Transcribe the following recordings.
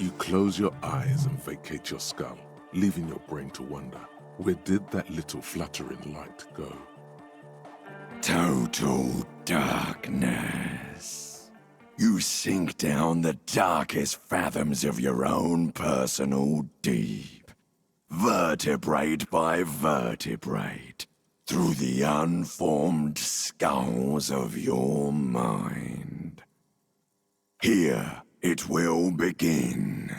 You close your eyes and vacate your skull, leaving your brain to wonder, where did that little fluttering light go? Total darkness. You sink down the darkest fathoms of your own personal deep, vertebrate by vertebrate, through the unformed skulls of your mind. Here it will begin.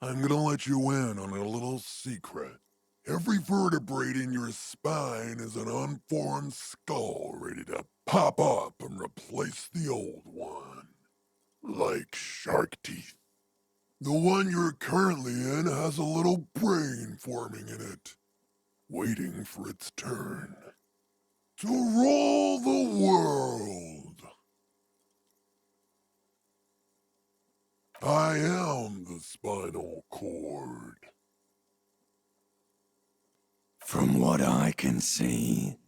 I'm gonna let you in on a little secret. Every vertebrae in your spine is an unformed skull ready to pop up and replace the old one. Like shark teeth. The one you're currently in has a little brain forming in it, waiting for its turn. To rule the world. I am the spinal cord. From what I can see,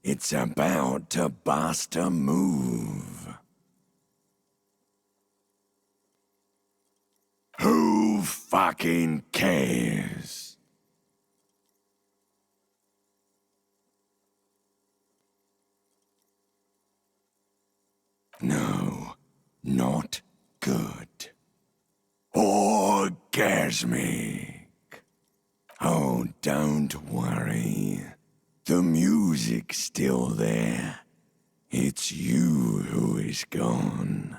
it's about to bust a move. Who fucking cares? No, not good. Orgasmic. Oh, don't worry. The music's still there. It's you who is gone.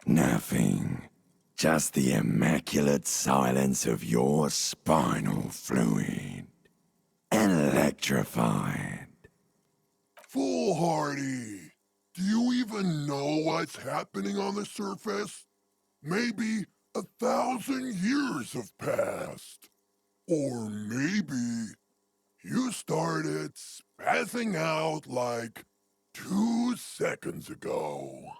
Nothing. Just the immaculate silence of your spinal fluid. Electrified. Foolhardy! Do you even know what's happening on the surface? Maybe 1,000 years have passed. Or maybe you started spazzing out like 2 seconds ago.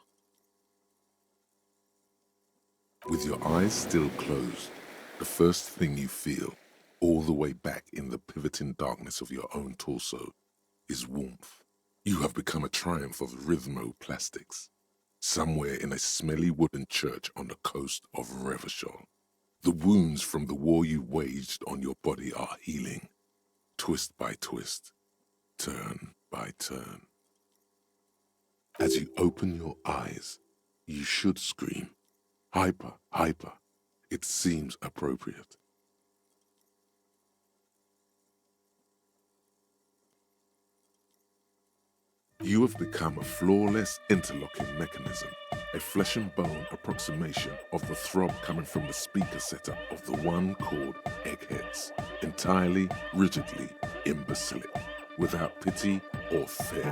With your eyes still closed, the first thing you feel, all the way back in the pivoting darkness of your own torso, is warmth. You have become a triumph of rhythmoplastics, somewhere in a smelly wooden church on the coast of Revachol. The wounds from the war you waged on your body are healing, twist by twist, turn by turn. As you open your eyes, you should scream, hyper, hyper. It seems appropriate. You have become a flawless interlocking mechanism, a flesh and bone approximation of the throb coming from the speaker setup of the one called Eggheads, entirely, rigidly imbecilic, without pity or fear.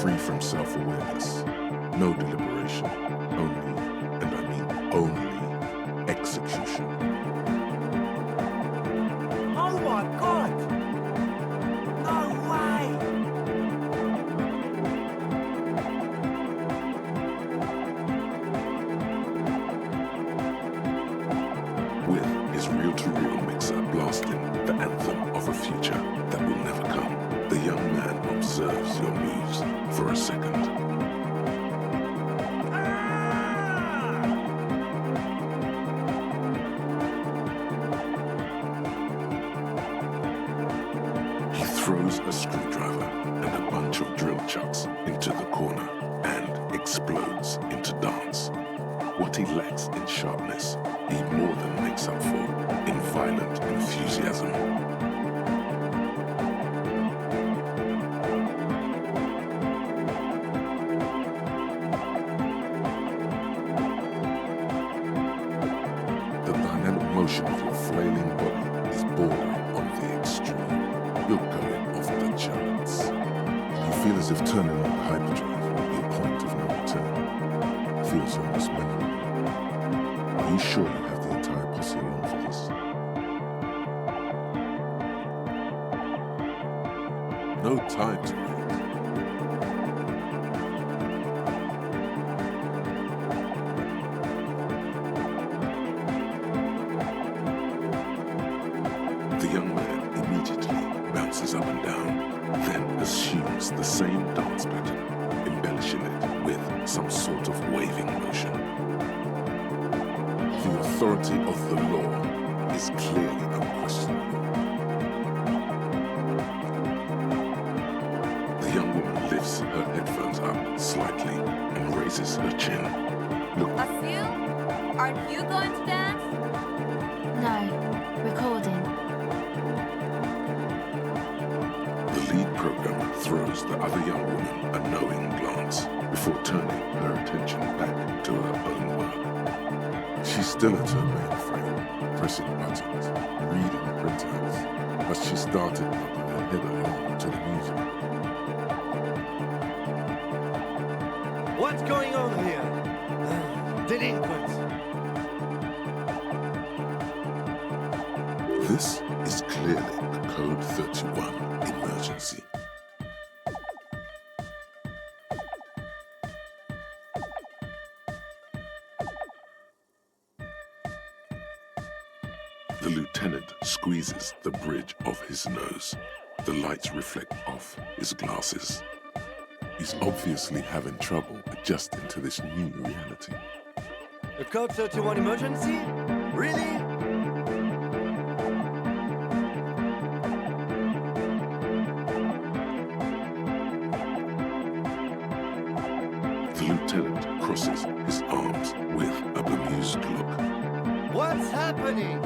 Free from self-awareness, no deliberation, only, and I mean only, execution. Oh my God! No way! With his reel-to-reel mixer blasting the anthem of a future that will never come, the young man observes your moves for a second. He throws a screwdriver and a bunch of drill chucks into the corner and explodes into dance. What he lacks in sharpness, he more than makes up for in violent enthusiasm. Motion of your flailing body is bordering on the extreme. You're going off the charts. You feel if turning on the hyperdrive will be a point of no return. Feels almost memorable. Are you sure you have the entire posse along for this? No time to wait. The young man immediately bounces up and down, then assumes the same dance pattern, embellishing it with some sort of waving motion. The authority of the law is clearly unquestionable. The young woman lifts her headphones up slightly and raises her chin. Look, Asil, aren't you going to dance? No, recording. the lead programmer throws the other young woman a knowing glance before turning her attention back to her own work. She's still at her mainframe, pressing buttons, reading printouts, but she started nodding her head along to the music. What's going on here? Delinquents. This is clearly a Code 31 emergency. The lieutenant squeezes the bridge of his nose. The lights reflect off his glasses. He's obviously having trouble adjusting to this new reality. A Code 31 emergency? Really? The lieutenant crosses his arms with a bemused look. What's happening?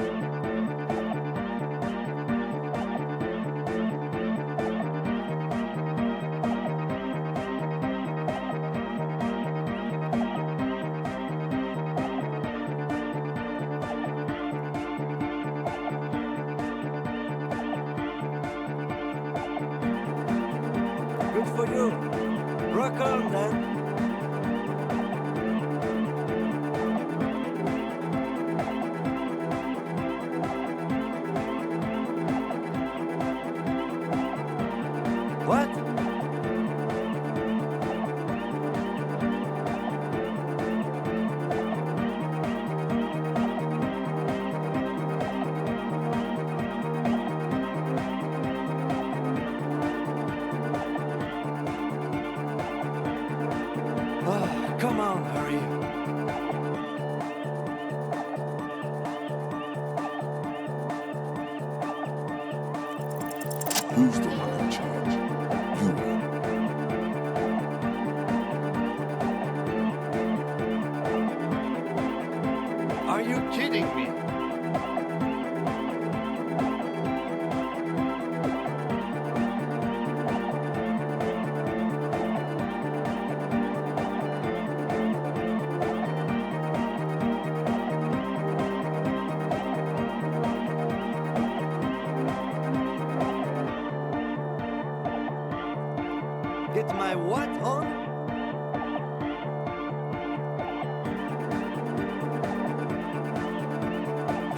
Good for you. Rock on, then. What? Oh, come on, hurry. Who's the one in charge? You are. Are you kidding me? Get my what on?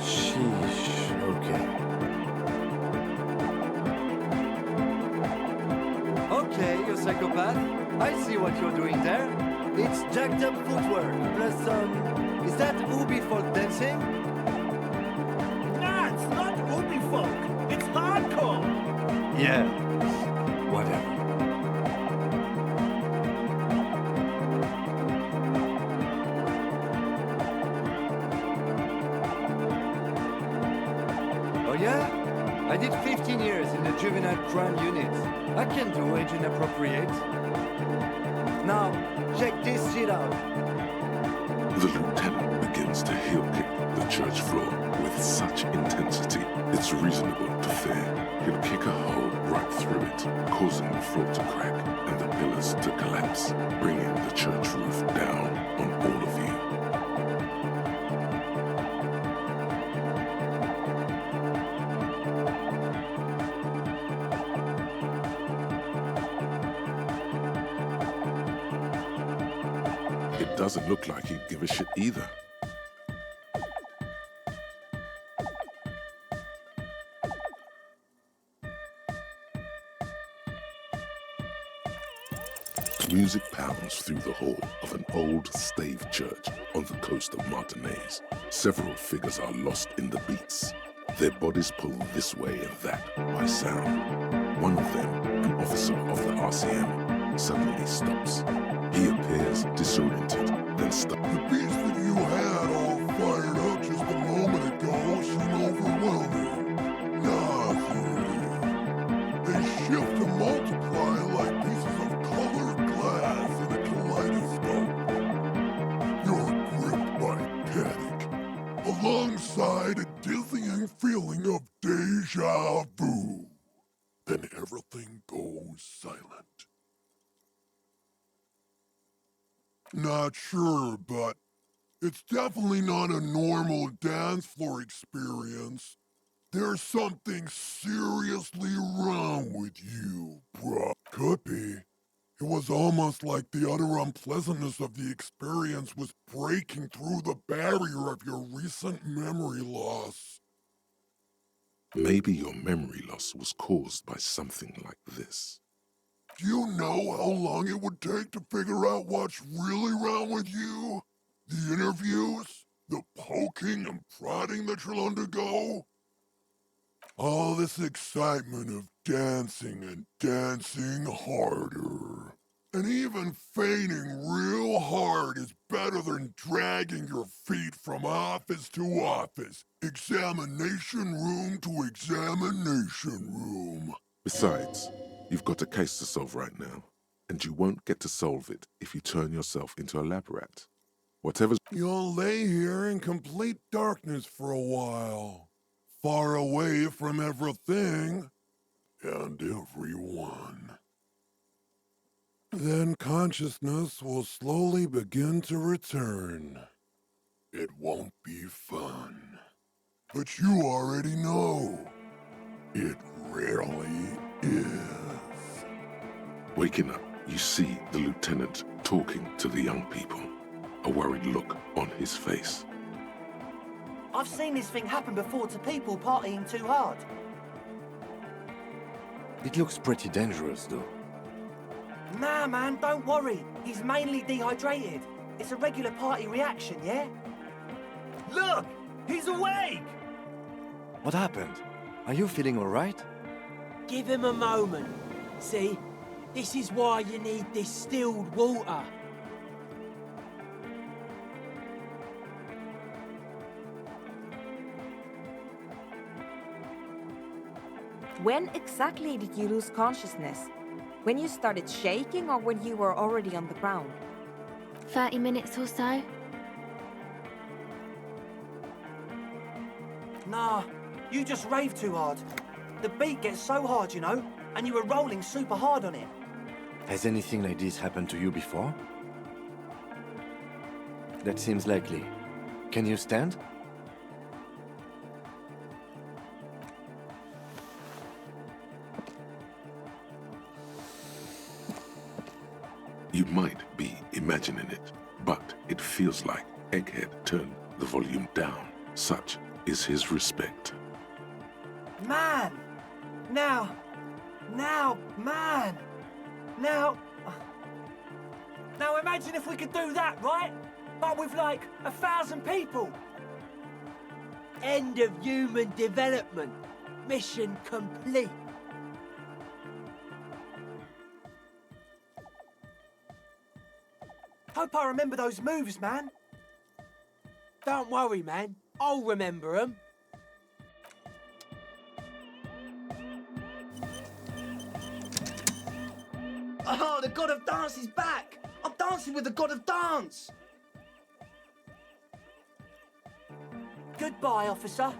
Sheesh, okay. Okay, you psychopath. I see what you're doing there. It's jacked up footwork, plus is that Ubi folk dancing? Nah, it's not Ubi folk. It's hardcore. Yeah, whatever. Oh yeah? I did 15 years in the juvenile crime unit. I can do age inappropriate. Now, check this shit out. The lieutenant begins to heel kick the church floor with such intensity, it's reasonable to fear he'll kick a hole right through it, causing the floor to crack and the pillars to collapse, bringing the church roof down on all of you. doesn't look like he'd give a shit either. Music pounds through the hall of an old stave church on the coast of Martinaise. Several figures are lost in the beats. Their bodies pull this way and that by sound. One of them, an officer of the RCM, suddenly stops. He appears disoriented, then stops. The beats that you had all fired up just a moment ago seem overwhelming. Nothing. They shift to multiply like pieces of colored glass in a kaleidoscope. You're gripped by panic, alongside a dizzying feeling of deja vu. Then everything goes silent. Not sure, but it's definitely not a normal dance floor experience. There's something seriously wrong with you, bruh. Could be. It was almost like the utter unpleasantness of the experience was breaking through the barrier of your recent memory loss. Maybe your memory loss was caused by something like this. Do you know how long it would take to figure out what's really wrong with you? The interviews? The poking and prodding that you'll undergo? All this excitement of dancing and dancing harder. And even feigning real hard is better than dragging your feet from office to office, examination room to examination room. Besides, you've got a case to solve right now, and you won't get to solve it if you turn yourself into a lab rat. Whatever's... You'll lay here in complete darkness for a while, far away from everything and everyone. Then consciousness will slowly begin to return. It won't be fun, but you already know. It rarely is. Waking up, you see the lieutenant talking to the young people, a worried look on his face. I've seen this thing happen before to people partying too hard. It looks pretty dangerous, though. Nah, man, don't worry. He's mainly dehydrated. It's a regular party reaction, yeah? Look! He's awake! What happened? Are you feeling all right? Give him a moment. See, this is why you need distilled water. When exactly did you lose consciousness? When you started shaking or when you were already on the ground? 30 minutes or so? Nah, you just raved too hard. The beat gets so hard, you know, and you were rolling super hard on it. Has anything like this happened to you before? That seems likely. Can you stand? You might be imagining it, but it feels like Egghead turned the volume down. Such is his respect. Man! Now, man! Now imagine if we could do that, right? But with like 1,000 people. End of human development. Mission complete. Hope I remember those moves, man. Don't worry, man. I'll remember them. Oh, the god of dance is back! I'm dancing with the god of dance! Goodbye, officer.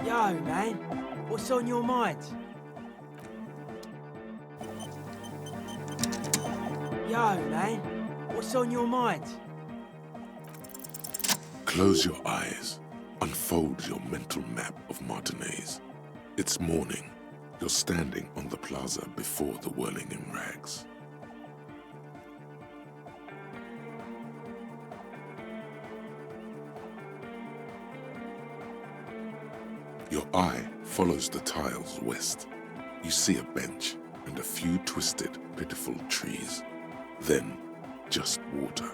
Yo, man. What's on your mind? Yo, man. What's on your mind? Close your eyes. Unfold your mental map of Martinez. It's morning. You're standing on the plaza before the whirling in rags. Your eye follows the tiles west. You see a bench and a few twisted, pitiful trees. Then, just water.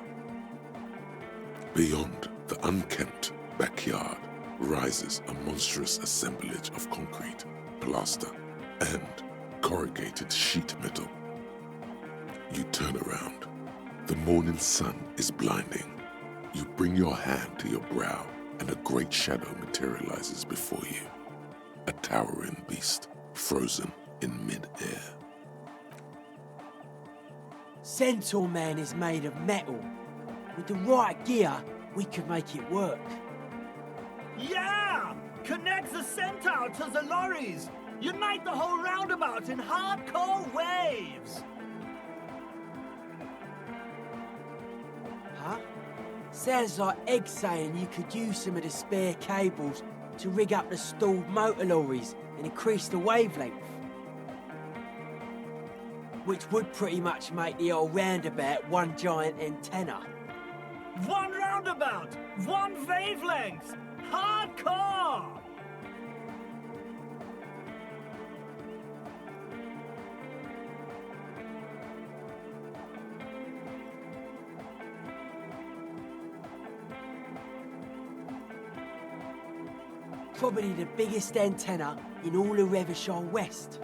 Beyond the unkempt backyard rises a monstrous assemblage of concrete, plaster, and corrugated sheet metal. You turn around. The morning sun is blinding. You bring your hand to your brow, and a great shadow materializes before you. A towering beast, frozen in mid-air. Centaur Man is made of metal. With the right gear, we could make it work. Yeah! Connect the Centaur to the lorries! Unite the whole roundabout in hardcore waves! Huh? Sounds like Egg saying you could use some of the spare cables to rig up the stalled motor lorries and increase the wavelength. Which would pretty much make the old roundabout one giant antenna. One roundabout! One wavelength! Hardcore! Probably the biggest antenna in all of Revershire West.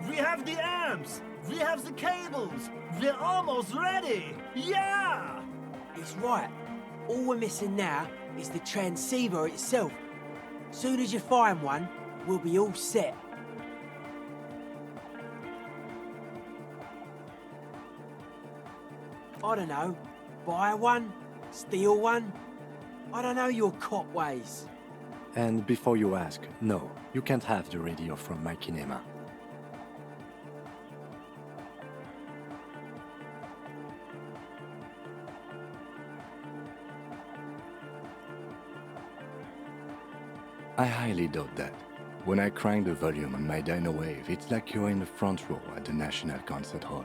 We have the amps! We have the cables! We're almost ready! Yeah! It's right. All we're missing now is the transceiver itself. Soon as you find one, we'll be all set. I don't know. Buy one? Steal one? I don't know your cop ways. And before you ask, no, you can't have the radio from my kinema. I highly doubt that. When I crank the volume on my dyno wave, it's like you're in the front row at the National Concert Hall.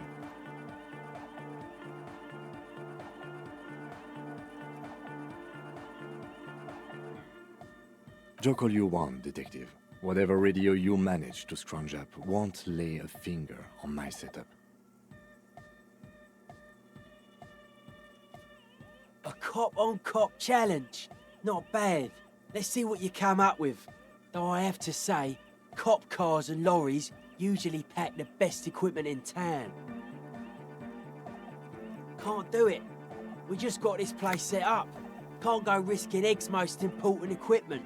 Joke all you want, detective. Whatever radio you manage to scrounge up won't lay a finger on my setup. A cop-on-cop challenge. Not bad. Let's see what you come up with. Though I have to say, cop cars and lorries usually pack the best equipment in town. Can't do it. We just got this place set up. Can't go risking Egg's most important equipment.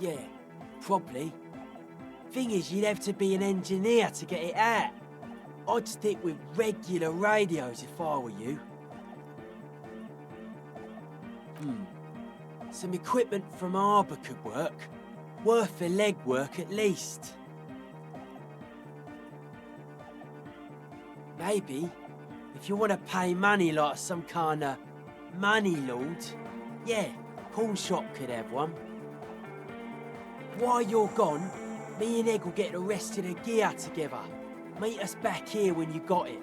Yeah, probably. Thing is, you'd have to be an engineer to get it out. I'd stick with regular radios if I were you. Some equipment from Harbour could work. Worth the legwork at least. Maybe, if you want to pay money like some kind of money lord, yeah, pawn shop could have one. While you're gone, me and Egg will get the rest of the gear together. Meet us back here when you got it.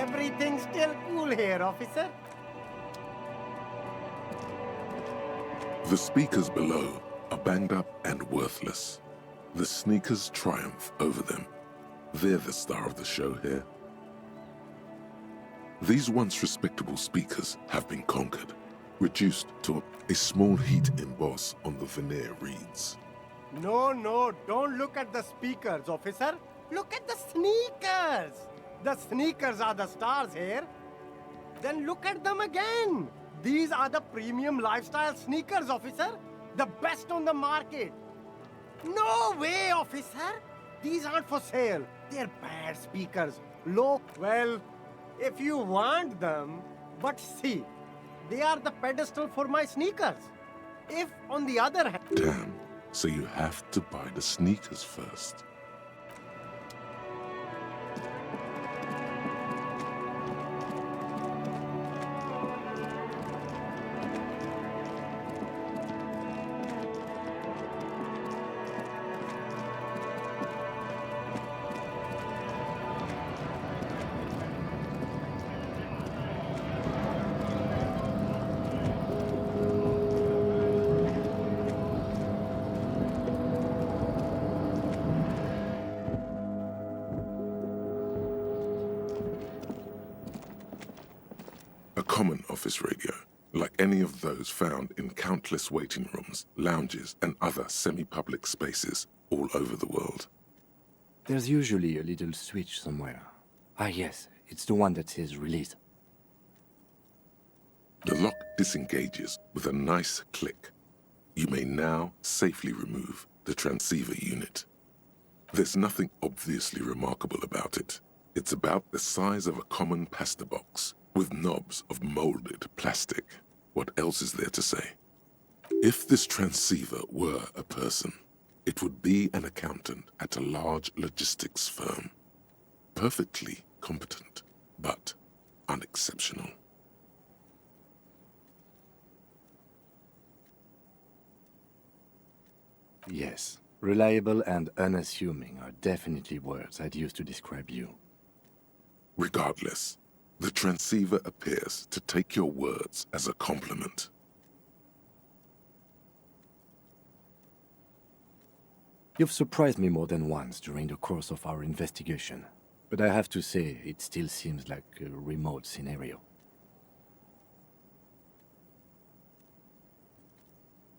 Everything's still cool here, officer. The speakers below are banged up and worthless. The sneakers triumph over them. They're the star of the show here. These once respectable speakers have been conquered, reduced to a small heat emboss on the veneer reads. No, don't look at the speakers, officer. Look at the sneakers. The sneakers are the stars here. Then look at them again. These are the premium lifestyle sneakers, officer. The best on the market. No way, officer. These aren't for sale. They're bad speakers. Look, well, if you want them, but see, they are the pedestal for my sneakers. If, on the other hand... Damn, so you have to buy the sneakers first. A common office radio, like any of those found in countless waiting rooms, lounges, and other semi-public spaces all over the world. There's usually a little switch somewhere. Ah yes, it's the one that says release. The lock disengages with a nice click. You may now safely remove the transceiver unit. There's nothing obviously remarkable about it. It's about the size of a common pasta box, with knobs of molded plastic. What else is there to say? If this transceiver were a person, it would be an accountant at a large logistics firm. Perfectly competent, but unexceptional. Yes, reliable and unassuming are definitely words I'd use to describe you. Regardless, the transceiver appears to take your words as a compliment. You've surprised me more than once during the course of our investigation, but I have to say it still seems like a remote scenario.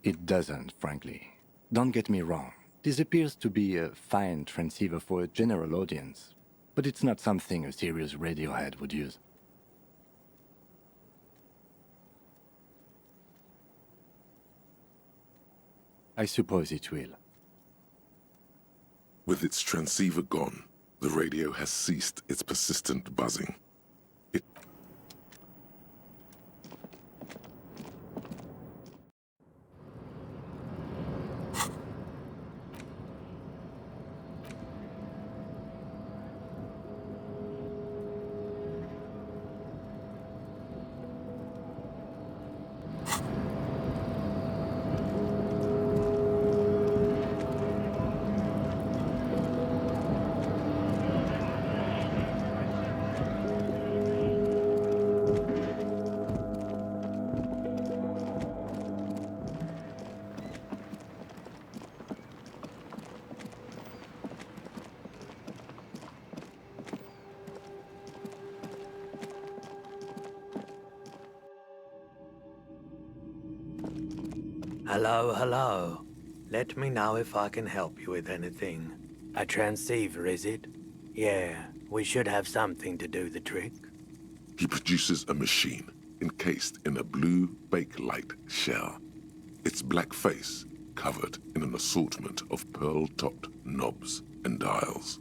It doesn't, frankly. Don't get me wrong. This appears to be a fine transceiver for a general audience, but it's not something a serious radiohead would use. I suppose it will. With its transceiver gone, the radio has ceased its persistent buzzing. Hello. Let me know if I can help you with anything. A transceiver, is it? Yeah, we should have something to do the trick. He produces a machine encased in a blue Bakelite shell. Its black face covered in an assortment of pearl-topped knobs and dials.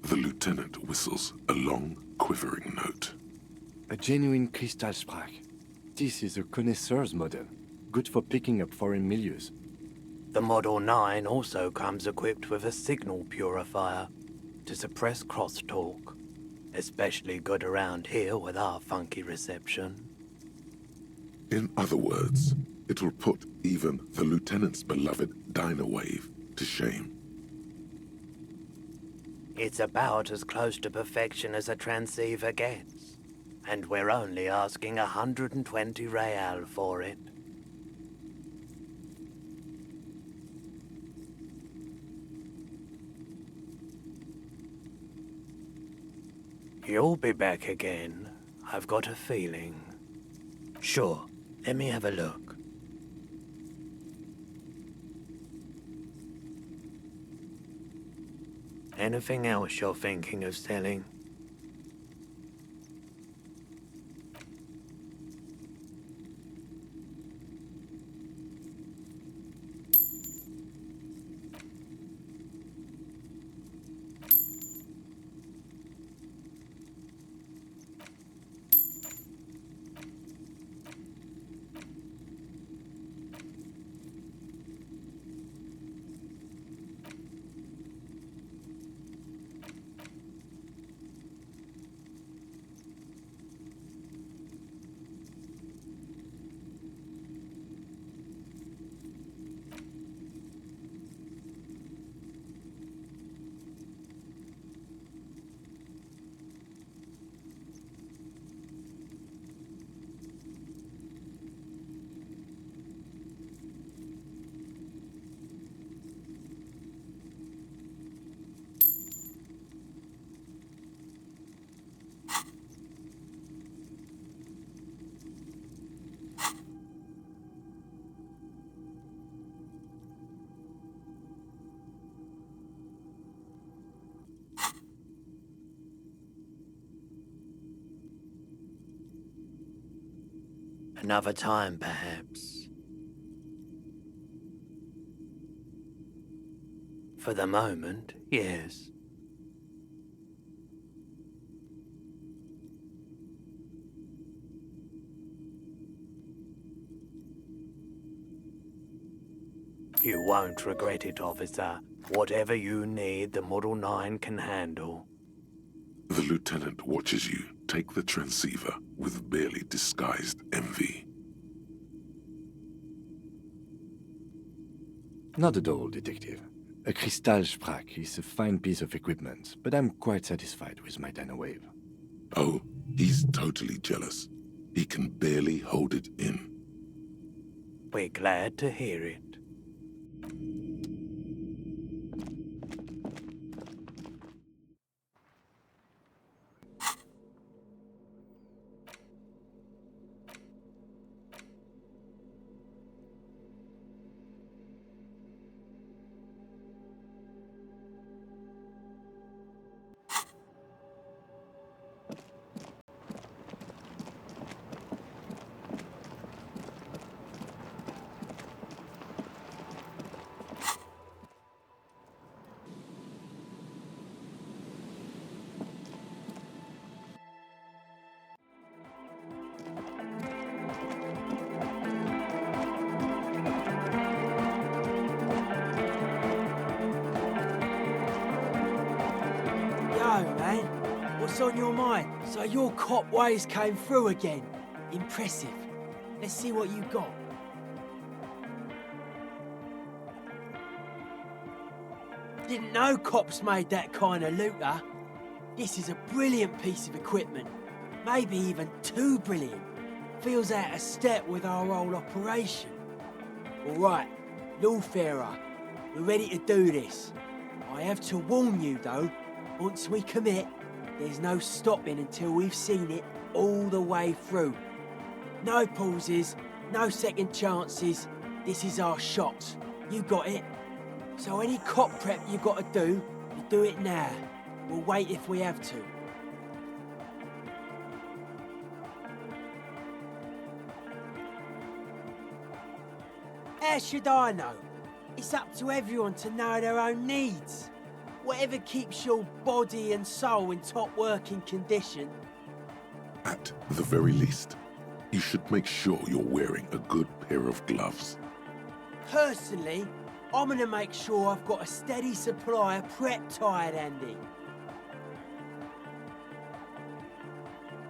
The lieutenant whistles a long, quivering note. A genuine Kristallsprach. This is a connoisseur's model, good for picking up foreign milieus. The Model 9 also comes equipped with a signal purifier to suppress crosstalk. Especially good around here with our funky reception. In other words, it will put even the lieutenant's beloved Dynawave to shame. It's about as close to perfection as a transceiver gets. And we're only asking 120 real for it. You'll be back again, I've got a feeling. Sure, let me have a look. Anything else you're thinking of selling? Another time, perhaps. For the moment, yes. You won't regret it, officer. Whatever you need, the Model 9 can handle. The lieutenant watches you take the transceiver with barely disguised envy. Not at all, Detective. A Kristallsprach is a fine piece of equipment, but I'm quite satisfied with my Dynawave. Oh, he's totally jealous. He can barely hold it in. We're glad to hear it. What's on your mind? So your cop ways came through again. Impressive. Let's see what you got. Didn't know cops made that kind of looter. This is a brilliant piece of equipment. Maybe even too brilliant. Feels out of step with our whole operation. All right, Lawfarer, we're ready to do this. I have to warn you, though, once we commit, there's no stopping until we've seen it all the way through. No pauses, no second chances. This is our shot. You got it? So any cop prep you got to do, you do it now. We'll wait if we have to. How should I know? It's up to everyone to know their own needs. Whatever keeps your body and soul in top working condition. At the very least, you should make sure you're wearing a good pair of gloves. Personally, I'm gonna make sure I've got a steady supply of prep tired handy.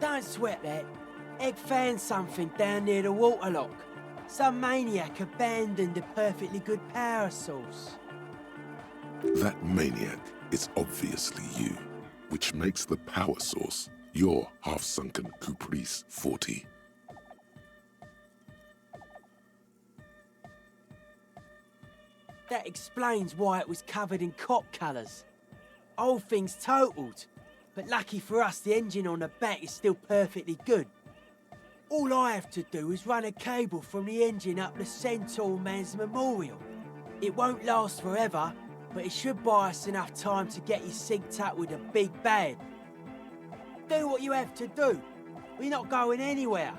Don't sweat that. Egg found something down near the waterlock. Some maniac abandoned a perfectly good power source. That maniac is obviously you, which makes the power source Your half-sunken Caprice 40. That explains why it was covered in cop colours. Whole thing's totaled. But lucky for us, the engine on the back is still perfectly good. All I have to do is run a cable from the engine up the Centaur Man's Memorial. It won't last forever, but it should buy us enough time to get you synced up with the big bad. Do what you have to do. We're not going anywhere.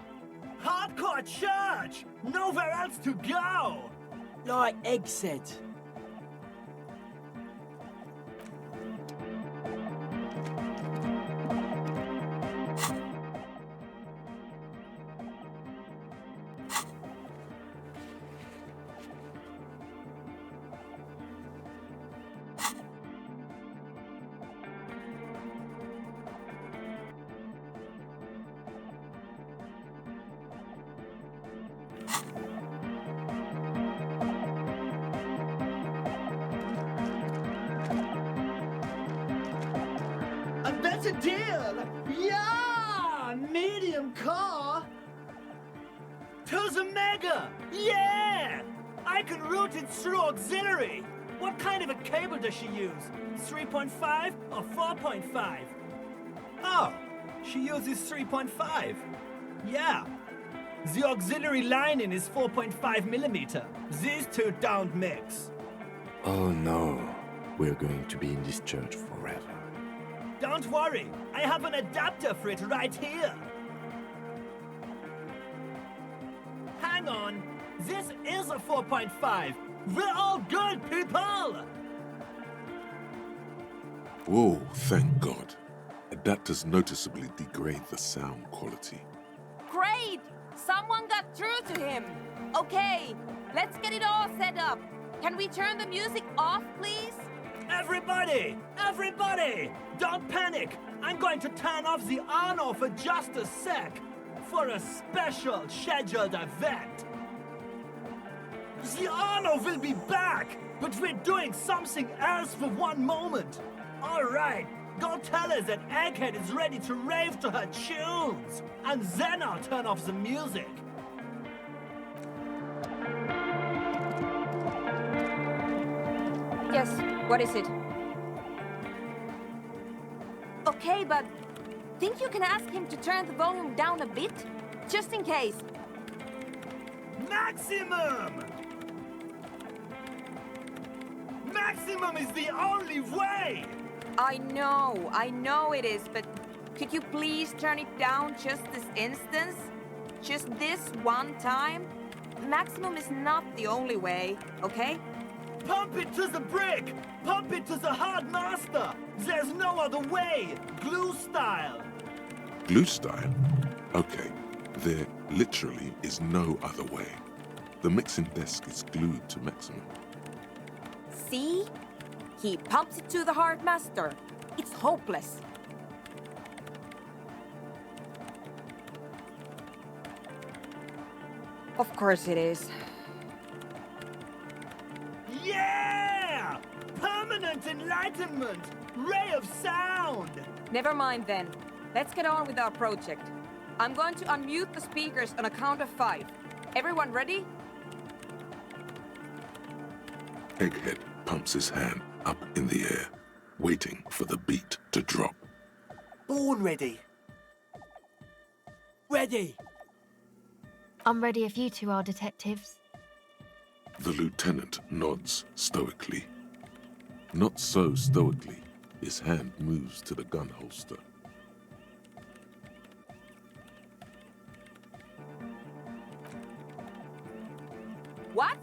Hardcore church! Nowhere else to go! Like Egg said. That's a deal! Yeah! Medium car! To the Mega! Yeah! I can route it through auxiliary! What kind of a cable does she use? 3.5 or 4.5? Oh, she uses 3.5. Yeah. The auxiliary lining is 4.5 millimeter. These two don't mix. Oh no, we're going to be in this church forever. Don't worry, I have an adapter for it right here. Hang on, this is a 4.5. We're all good, people! Whoa, thank God. Adapters noticeably degrade the sound quality. Great! Someone got through to him. Okay, let's get it all set up. Can we turn the music off, please? Everybody! Everybody! Don't panic! I'm going to turn off the on-off for just a sec for a special scheduled event. The on-off will be back, but we're doing something else for one moment. All right, go tell her that Egghead is ready to rave to her tunes, and then I'll turn off the music. Yes, what is it? Okay, but think you can ask him to turn the volume down a bit? Just in case. Maximum! Maximum is the only way! I know it is, but could you please turn it down just this instance? Just this one time? Maximum is not the only way, okay? Pump it to the brick! Pump it to the hard master! There's no other way! Glue style! Glue style? Okay, there literally is no other way. The mixing desk is glued to maximum. See? He pumps it to the hard master. It's hopeless. Of course it is. Yeah! Permanent enlightenment! Ray of sound! Never mind then. Let's get on with our project. I'm going to unmute the speakers on a count of 5. Everyone ready? Egghead pumps his hand up in the air, waiting for the beat to drop. Born ready. Ready! I'm ready if you two are detectives. The lieutenant nods stoically. Not so stoically, his hand moves to the gun holster. What?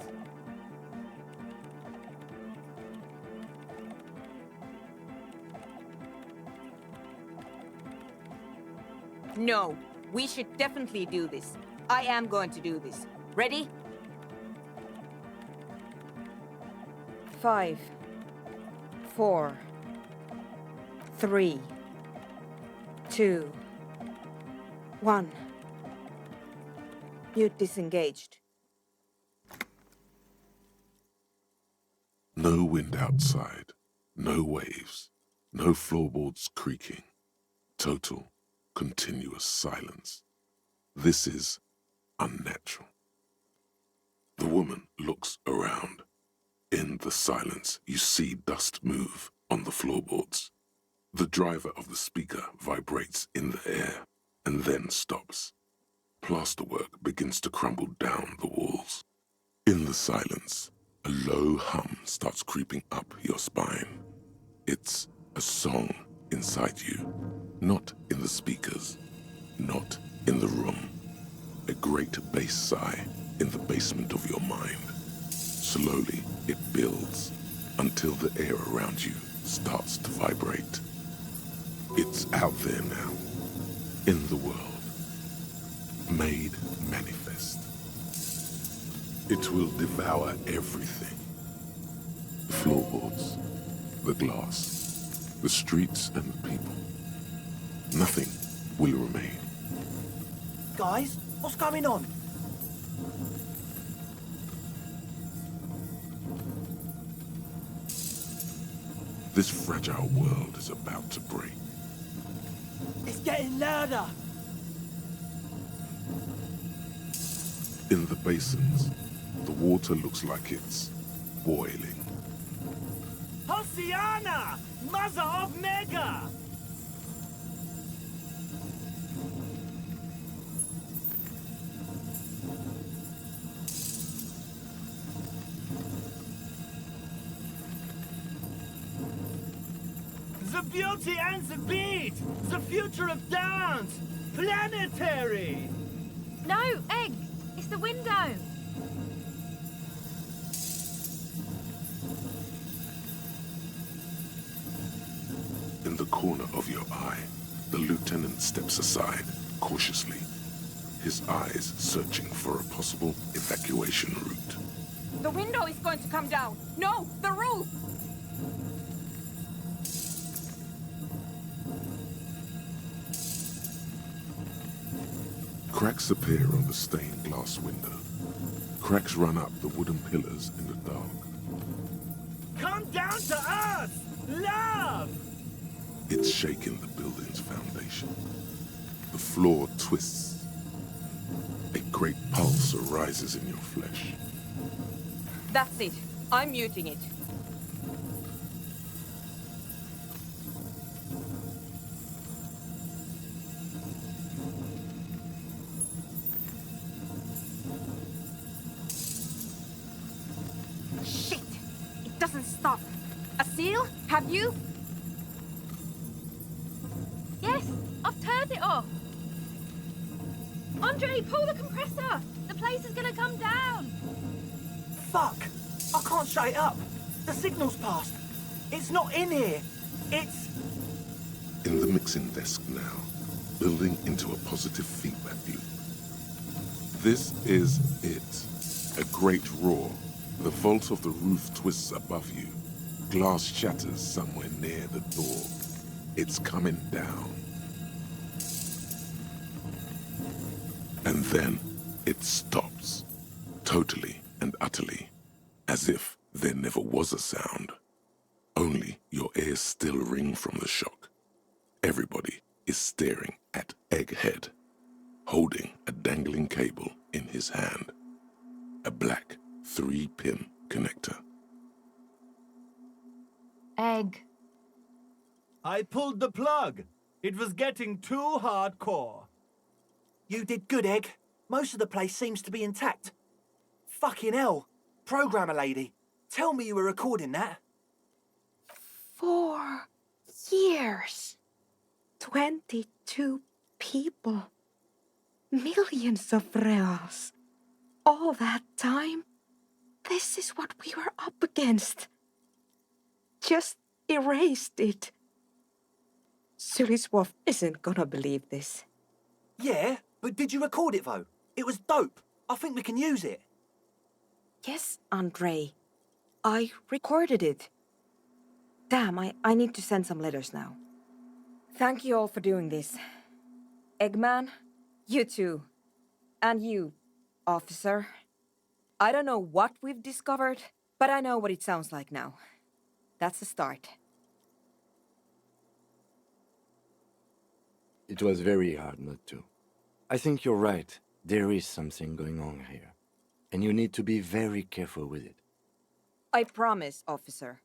No, we should definitely do this. I am going to do this. Ready? 5, 4, 3, 2, 1. Mute disengaged. No wind outside, no waves, no floorboards creaking. Total continuous silence. This is unnatural. The woman looks around. In the silence, you see dust move on the floorboards. The driver of the speaker vibrates in the air and then stops. Plasterwork begins to crumble down the walls. In the silence, a low hum starts creeping up your spine. It's a song inside you, not in the speakers, not in the room. A great bass sigh in the basement of your mind. Slowly, it builds until the air around you starts to vibrate. It's out there now, in the world, made manifest. It will devour everything. The floorboards, the glass, the streets and the people. Nothing will remain. Guys, what's going on? This fragile world is about to break. It's getting louder. In the basins, the water looks like it's boiling. Hosiana! Mother of Mega! The beauty and the beat! The future of dance! Planetary! No, Egg! It's the window! In the corner of your eye, the lieutenant steps aside, cautiously, his eyes searching for a possible evacuation route. The window is going to come down. No, the roof! Cracks appear on the stained glass window. Cracks run up the wooden pillars in the dark. Come down to us! Love! It's shaking the building's foundation. The floor twists. A great pulse arises in your flesh. That's it. I'm muting it. Shit! It doesn't stop. A seal? Have you? Yes, I've turned it off. Andre, pull the compressor. The place is gonna come down. Fuck! I can't shut it up. The signal's passed. It's not in here. It's... In the mixing desk now, building into a positive feedback loop. This is it. A great roar. The vault of the roof twists above you. Glass shatters somewhere near the door. It's coming down. And then it stops. Totally and utterly. As if there never was a sound. Only your ears still ring from the shock. Everybody is staring at Egghead, holding a dangling cable in his hand. A black 3-pin connector. Egg. I pulled the plug. It was getting too hardcore. You did good, Egg. Most of the place seems to be intact. Fucking hell. Programmer lady, tell me you were recording that. 4 years. 22 people. Millions of reals. All that time. This is what we were up against. Just erased it. Suliswolf isn't gonna believe this. Yeah, but did you record it though? It was dope. I think we can use it. Yes, Andre. I recorded it. Damn, I need to send some letters now. Thank you all for doing this. Eggman, you too. And you, officer. I don't know what we've discovered, but I know what it sounds like now. That's a start. It It was very hard not to. I think you're right. There is something going on here. And you need to be very careful with it. I promise, officer.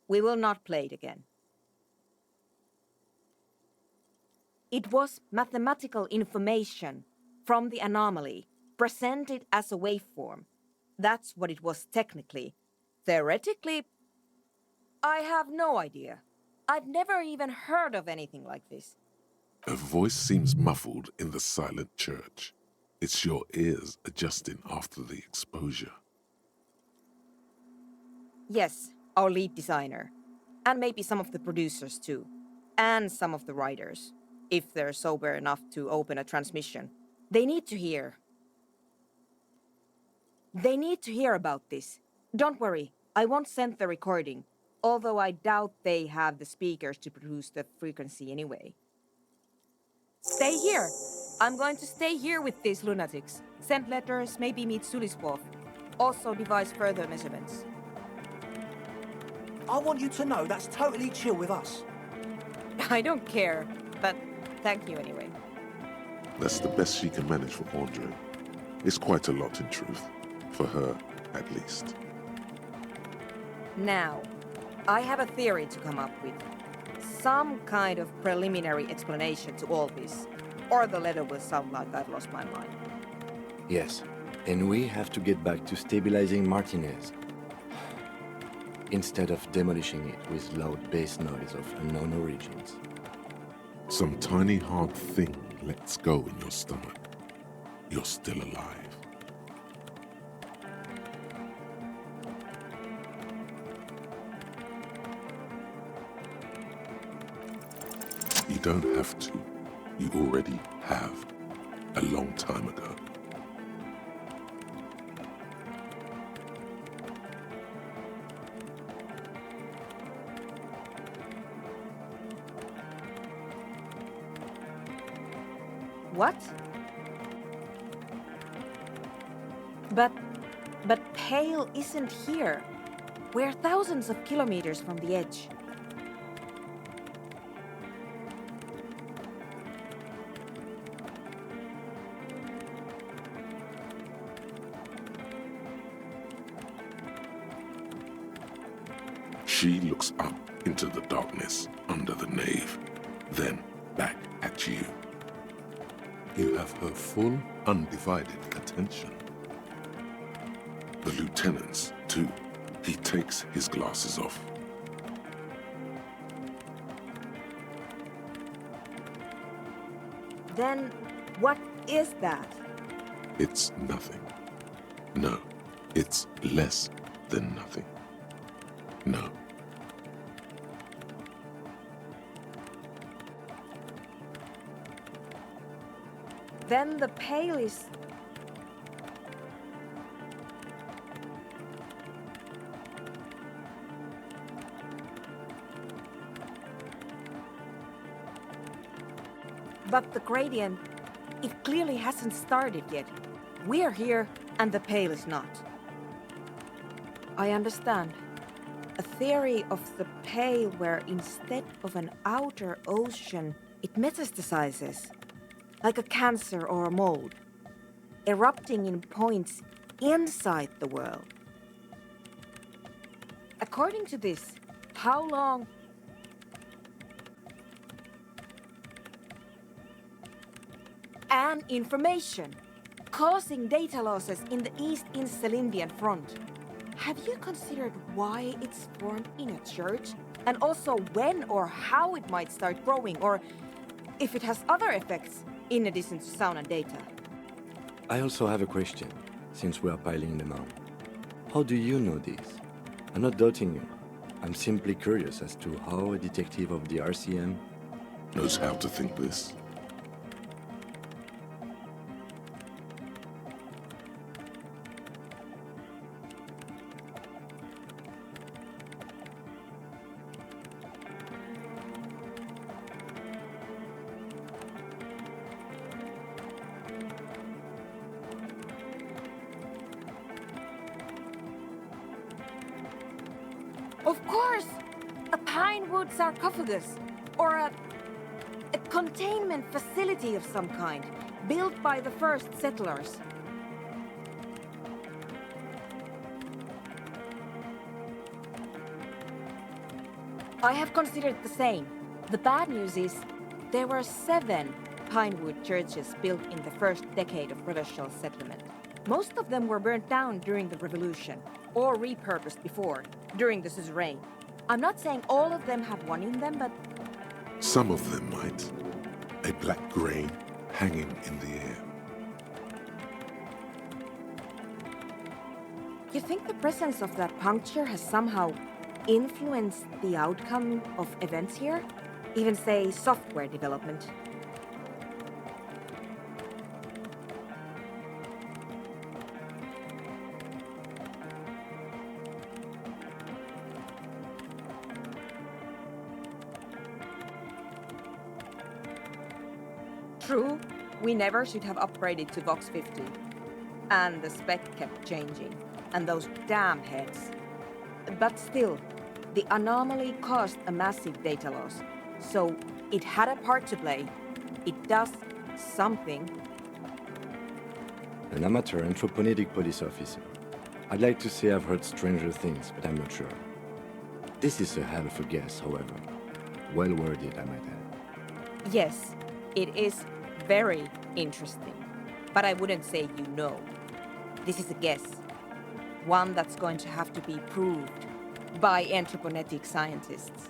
We will not play it again. It was mathematical information from the anomaly, presented as a waveform. That's what it was technically. Theoretically, I have no idea. I've never even heard of anything like this. A voice seems muffled in the silent church. It's your ears adjusting after the exposure. Yes, our lead designer. And maybe some of the producers too. And some of the writers. If they're sober enough to open a transmission. They need to hear. They need to hear about this. Don't worry, I won't send the recording. Although I doubt they have the speakers to produce the frequency anyway. Stay here! I'm going to stay here with these lunatics. Send letters, maybe meet Sulispov. Also devise further measurements. I want you to know that's totally chill with us. I don't care, but thank you anyway. That's the best she can manage for Andre. It's quite a lot in truth. For her, at least. Now, I have a theory to come up with. Some kind of preliminary explanation to all this. Or the letter will sound like I've lost my mind. Yes, and we have to get back to stabilizing Martinez. Instead of demolishing it with loud bass noise of unknown origins. Some tiny hard thing lets go in your stomach. You're still alive. You don't have to. You already have. A long time ago. What? But Pale isn't here. We're thousands of kilometers from the edge. She looks up into the darkness under the nave, then back at you. You have her full, undivided attention. The lieutenant's, too. He takes his glasses off. Then, what is that? It's nothing. No, it's less than nothing. No. Then the Pale is... But the gradient, it clearly hasn't started yet. We're here, and the Pale is not. I understand. A theory of the Pale where instead of an outer ocean, it metastasizes. Like a cancer or a mold. Erupting in points inside the world. According to this, how long... And information, causing data losses in the East Insulindian front. Have you considered why it's formed in a church? And also when or how it might start growing, or if it has other effects, in addition to sound and data? I also have a question, since we are piling them on. How do you know this? I'm not doubting you. I'm simply curious as to how a detective of the RCM knows how to think this. Of course! A pine wood sarcophagus. Or a containment facility of some kind, built by the first settlers. I have considered the same. The bad news is, there were 7 pinewood churches built in the first decade of British settlement. Most of them were burnt down during the Revolution, or repurposed before, during the suzerain. I'm not saying all of them have one in them, but... Some of them might. A black grain hanging in the air. You think the presence of that puncture has somehow influenced the outcome of events here? Even say software development? True, we never should have upgraded to Vox 50. And the spec kept changing. And those damn heads. But still, the anomaly caused a massive data loss. So, it had a part to play. It does something. An amateur anthropomedic police officer. I'd like to say I've heard stranger things, but I'm not sure. This is a hell of a guess, however. Well worded, I might add. Yes, it is very interesting. But I wouldn't say you know. This is a guess. One that's going to have to be proved by anthroponetic scientists.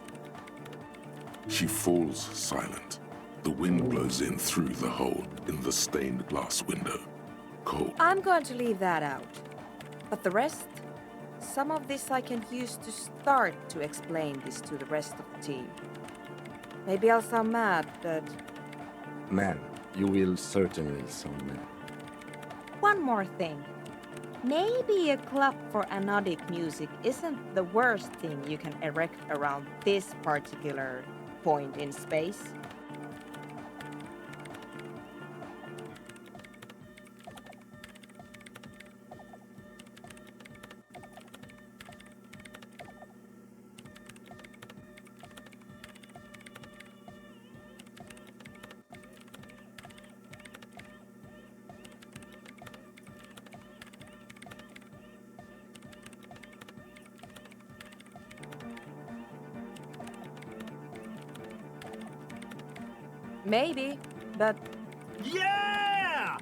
She falls silent. The wind blows in through the hole in the stained glass window. Cold. I'm going to leave that out. But the rest? Some of this I can use to start to explain this to the rest of the team. Maybe I'll sound mad, but... Man, you will certainly sound mad. One more thing. Maybe a club for anodic music isn't the worst thing you can erect around this particular point in space. Maybe, but... Yeah!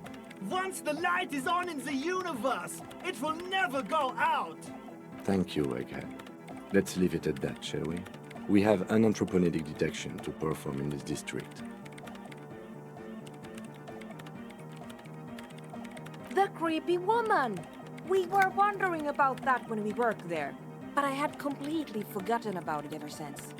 Once the light is on in the universe, it will never go out! Thank you, Egghead. Let's leave it at that, shall we? We have an anthroponetic detection to perform in this district. The creepy woman! We were wondering about that when we worked there, but I had completely forgotten about it ever since.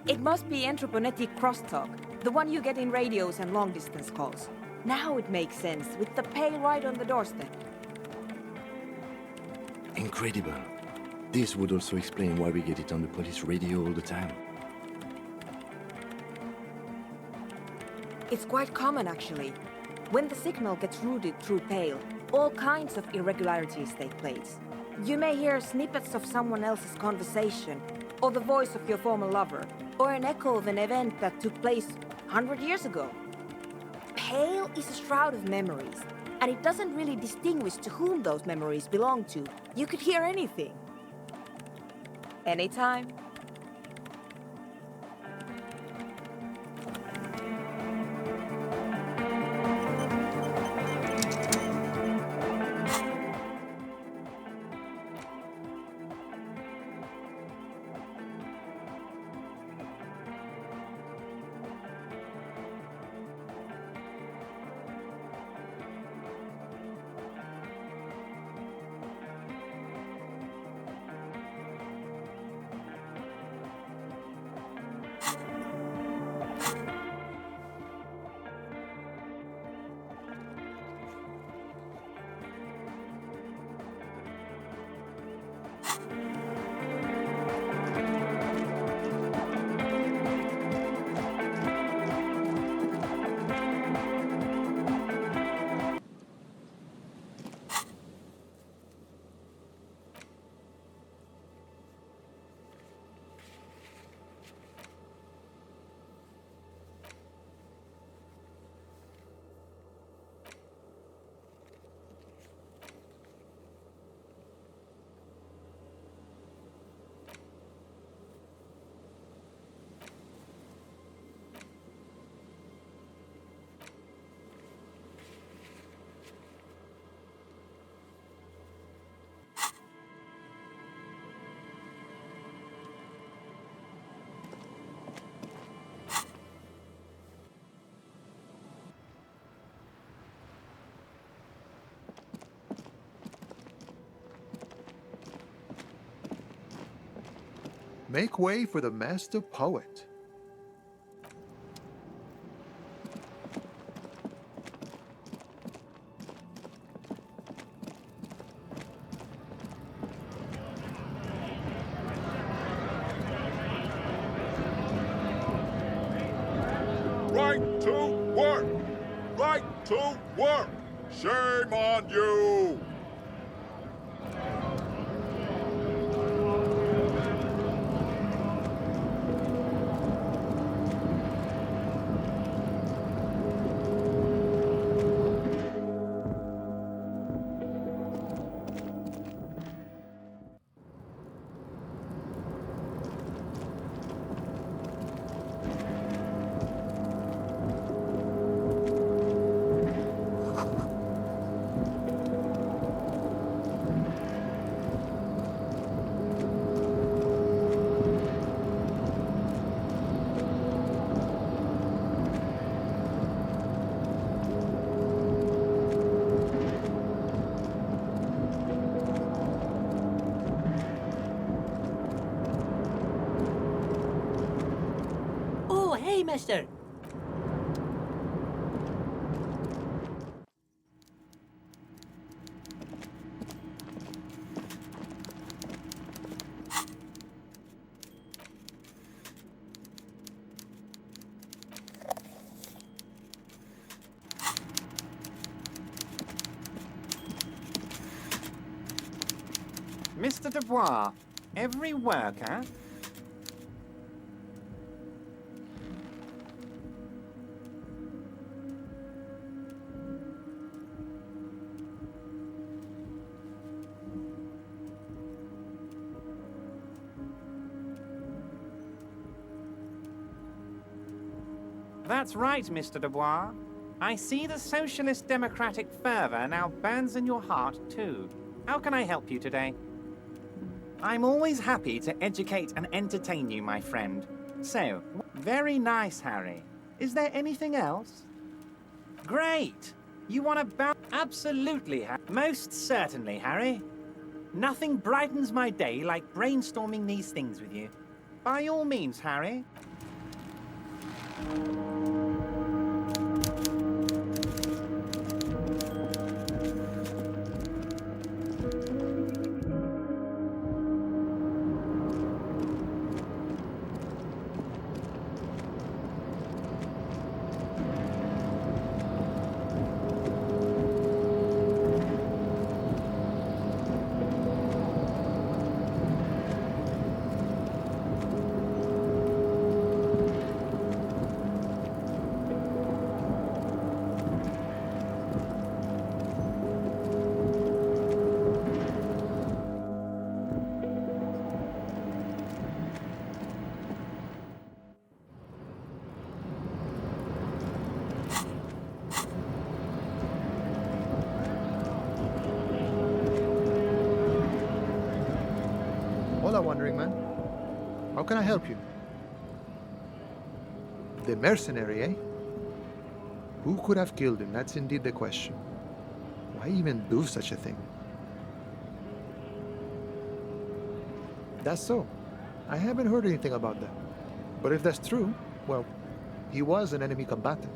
It must be anthroponetic crosstalk, the one you get in radios and long-distance calls. Now it makes sense, with the pay right on the doorstep. Incredible. This would also explain why we get it on the police radio all the time. It's quite common, actually. When the signal gets routed through Pale, all kinds of irregularities take place. You may hear snippets of someone else's conversation, or the voice of your former lover, or an echo of an event that took place 100 years ago. Pale is a shroud of memories, and it doesn't really distinguish to whom those memories belong to. You could hear anything. Anytime. Make way for the master poet. Right to work! Right to work! Shame on you! Oh, hey, mister. Mr. Dubois, every worker... That's right, Mr. Dubois. I see the socialist democratic fervor now burns in your heart, too. How can I help you today? I'm always happy to educate and entertain you, my friend. So, very nice, Harry. Is there anything else? Great! You want to bounce? Absolutely, most certainly, Harry. Nothing brightens my day like brainstorming these things with you. By all means, Harry. Hola, Wandering Man. How can I help you? The mercenary, eh? Who could have killed him? That's indeed the question. Why even do such a thing? That's so. I haven't heard anything about that. But if that's true, well, he was an enemy combatant.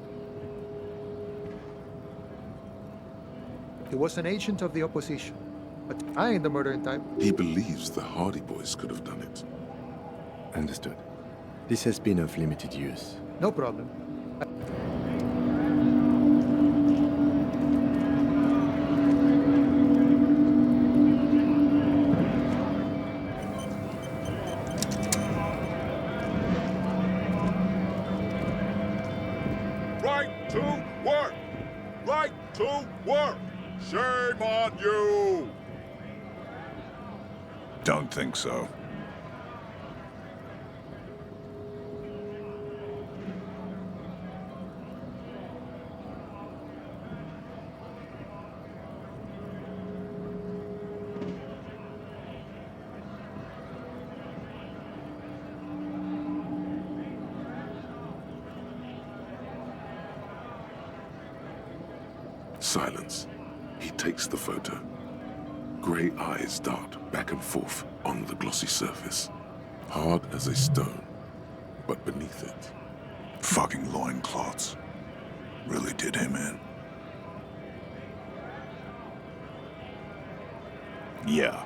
He was an agent of the opposition. But I ain't the murdering type. He believes the Hardy Boys could have done it. Understood. This has been of limited use. No problem. Right to work! Right to work! Shame on you! Don't think so. Silence. He takes the photo. Grey eyes dart back and forth on the glossy surface. hard as a stone, but beneath it, Fucking loincloths. Really did him in. Yeah.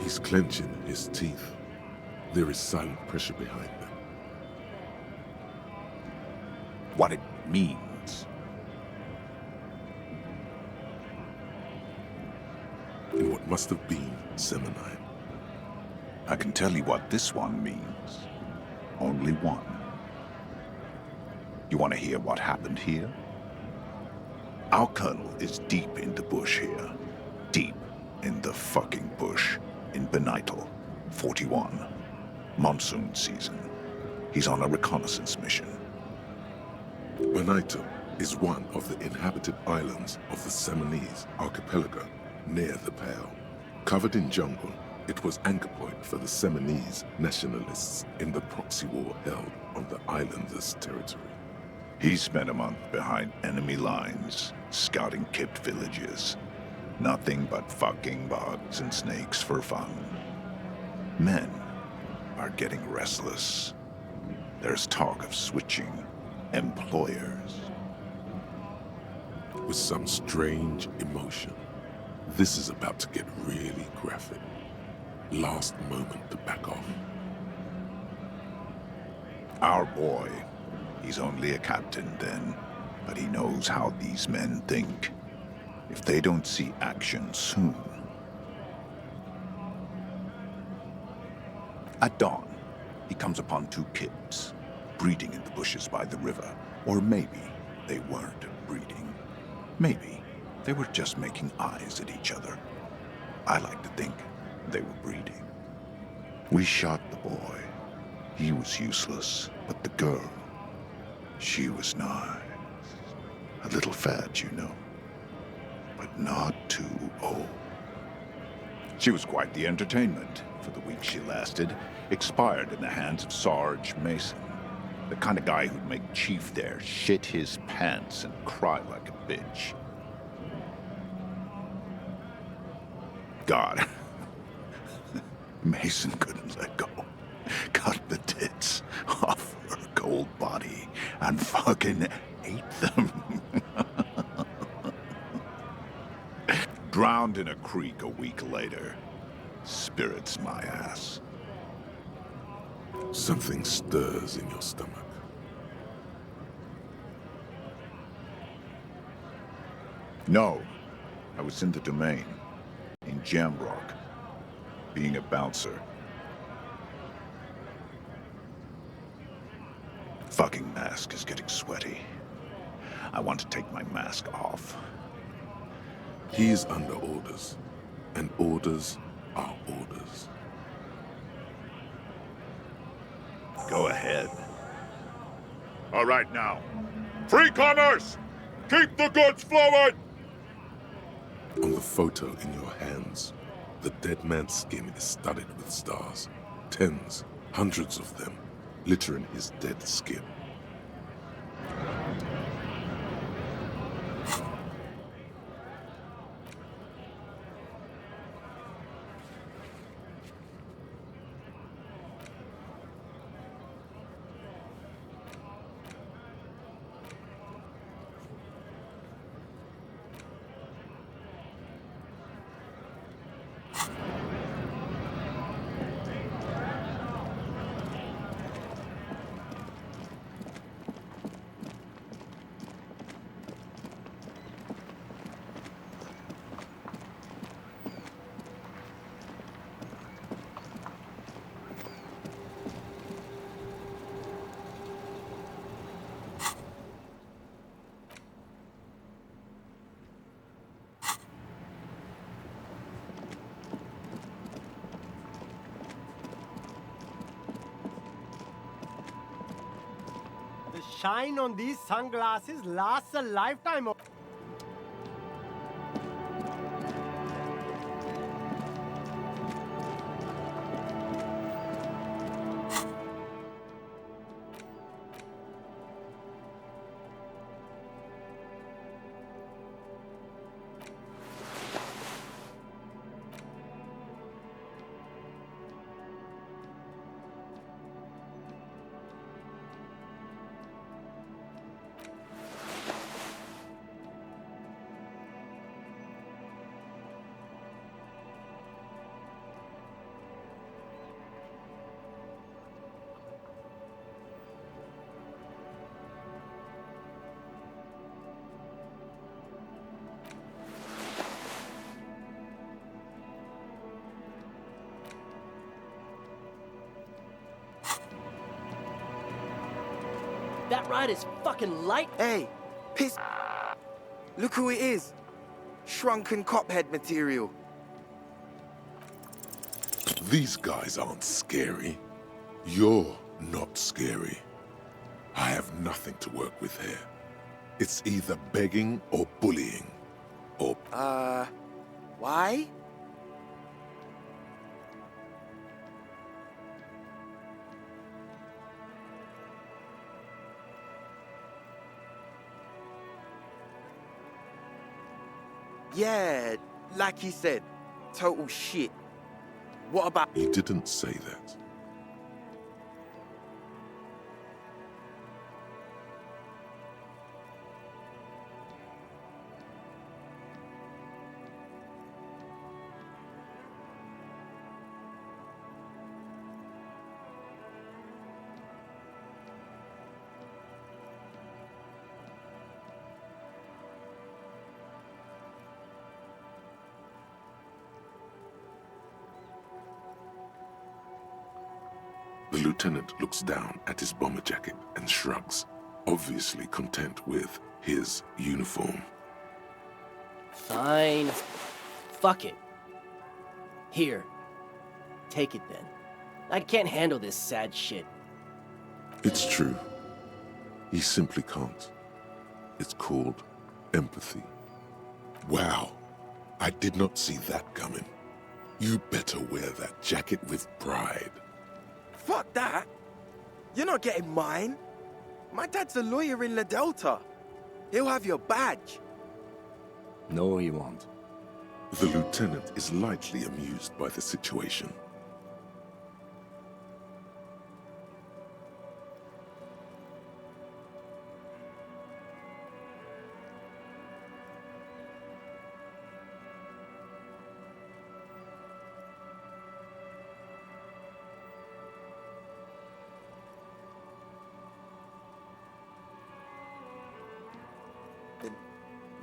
he's clenching his teeth. There is silent pressure behind them. What it means. In what must have been Semonine. I can tell you what this one means. Only one. You want to hear what happened here? Our colonel is deep in the bush here. Deep in the fucking bush. In Benital, 41. Monsoon season. He's on a reconnaissance mission. Benito is one of the inhabited islands of the Semonese archipelago near the Pale. Covered in jungle, it was anchor point for the Semonese nationalists in the proxy war held on the islanders' territory. He spent a month behind enemy lines, scouting kept villages. Nothing but fucking bugs and snakes for fun. Men are getting restless. There's talk of switching employers. With some strange emotion, this is about to get really graphic. Last moment to back off. Our boy, he's only a captain then, but he knows how these men think. If they don't see action soon. At dawn, he comes upon two kids, breeding in the bushes by the river. Or maybe they weren't breeding. Maybe they were just making eyes at each other. I like to think they were breeding. We shot the boy. He was useless, but the girl, she was nice. A little fat, you know, but not too old. She was quite the entertainment for the week she lasted. Expired in the hands of Sarge Mason, the kind of guy who'd make Chief there shit his pants and cry like a bitch. God, Mason couldn't let go. Cut the tits off her cold body and fucking ate them. Drowned in a creek a week later. Spirits my ass. Something stirs in your stomach. No, I was in the domain, in Jamrock, being a bouncer. Fucking mask is getting sweaty. I want to take my mask off. He is under orders, and orders are orders. Go ahead. All right now. Free commerce! Keep the goods flowing! On the photo in your hands, the dead man's skin is studded with stars. Tens, hundreds of them, littering his dead skin. The shine on these sunglasses lasts a lifetime. That ride is fucking light. Hey, piss. Look who it is. Shrunken cophead material. These guys aren't scary. You're not scary. I have nothing to work with here. It's either begging or bullying, or... Why? Yeah, like he said, total shit. What about... You didn't say that. The lieutenant looks down at his bomber jacket and shrugs, obviously content with his uniform. Fine. Fuck it. Here. Take it then. I can't handle this sad shit. It's true. He simply can't. It's called empathy. Wow, I did not see that coming. You better wear that jacket with pride. Fuck that. You're not getting mine. My dad's a lawyer in La Delta. He'll have your badge. No, he won't. The lieutenant is lightly amused by the situation.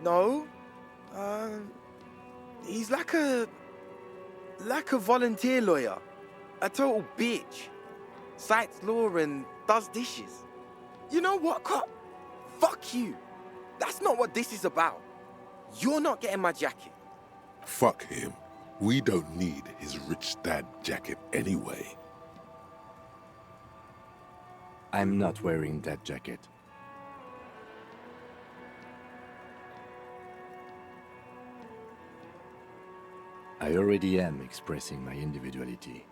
No. He's like a volunteer lawyer. A total bitch. Cites law and does dishes. You know what, cop? Fuck you. That's not what this is about. You're not getting my jacket. Fuck him. We don't need his rich dad jacket anyway. I'm not wearing that jacket. I already am expressing my individuality.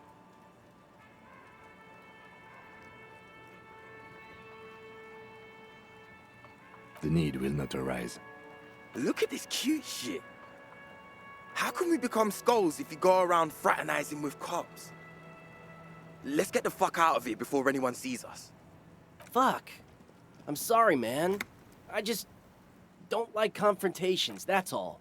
The need will not arise. Look at this cute shit. How can we become skulls if you go around fraternizing with cops? Let's get the fuck out of here before anyone sees us. Fuck. I'm sorry, man. I just don't like confrontations, that's all.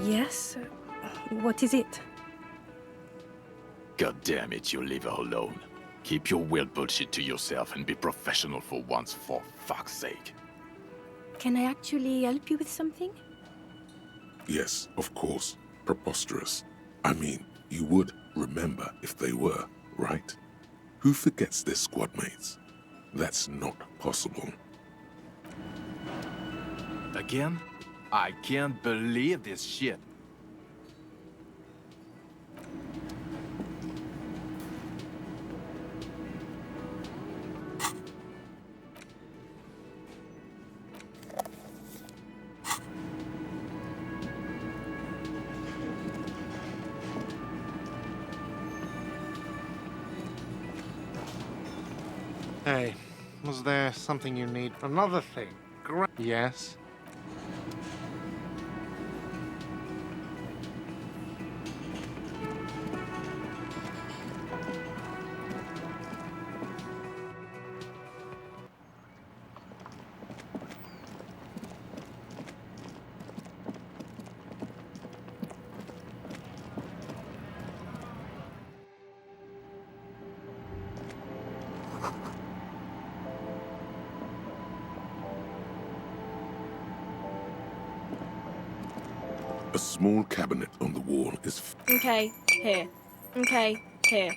Yes? What is it? God damn it, you leave her alone. Keep your weird bullshit to yourself and be professional for once, for fuck's sake. Can I actually help you with something? Yes, of course. Preposterous. I mean, you would remember if they were, right? Who forgets their squad mates? That's not possible. Again? I can't believe this shit. Hey, was there something you need? Another thing. Yes? A small cabinet on the wall is... Okay, here. Okay, here.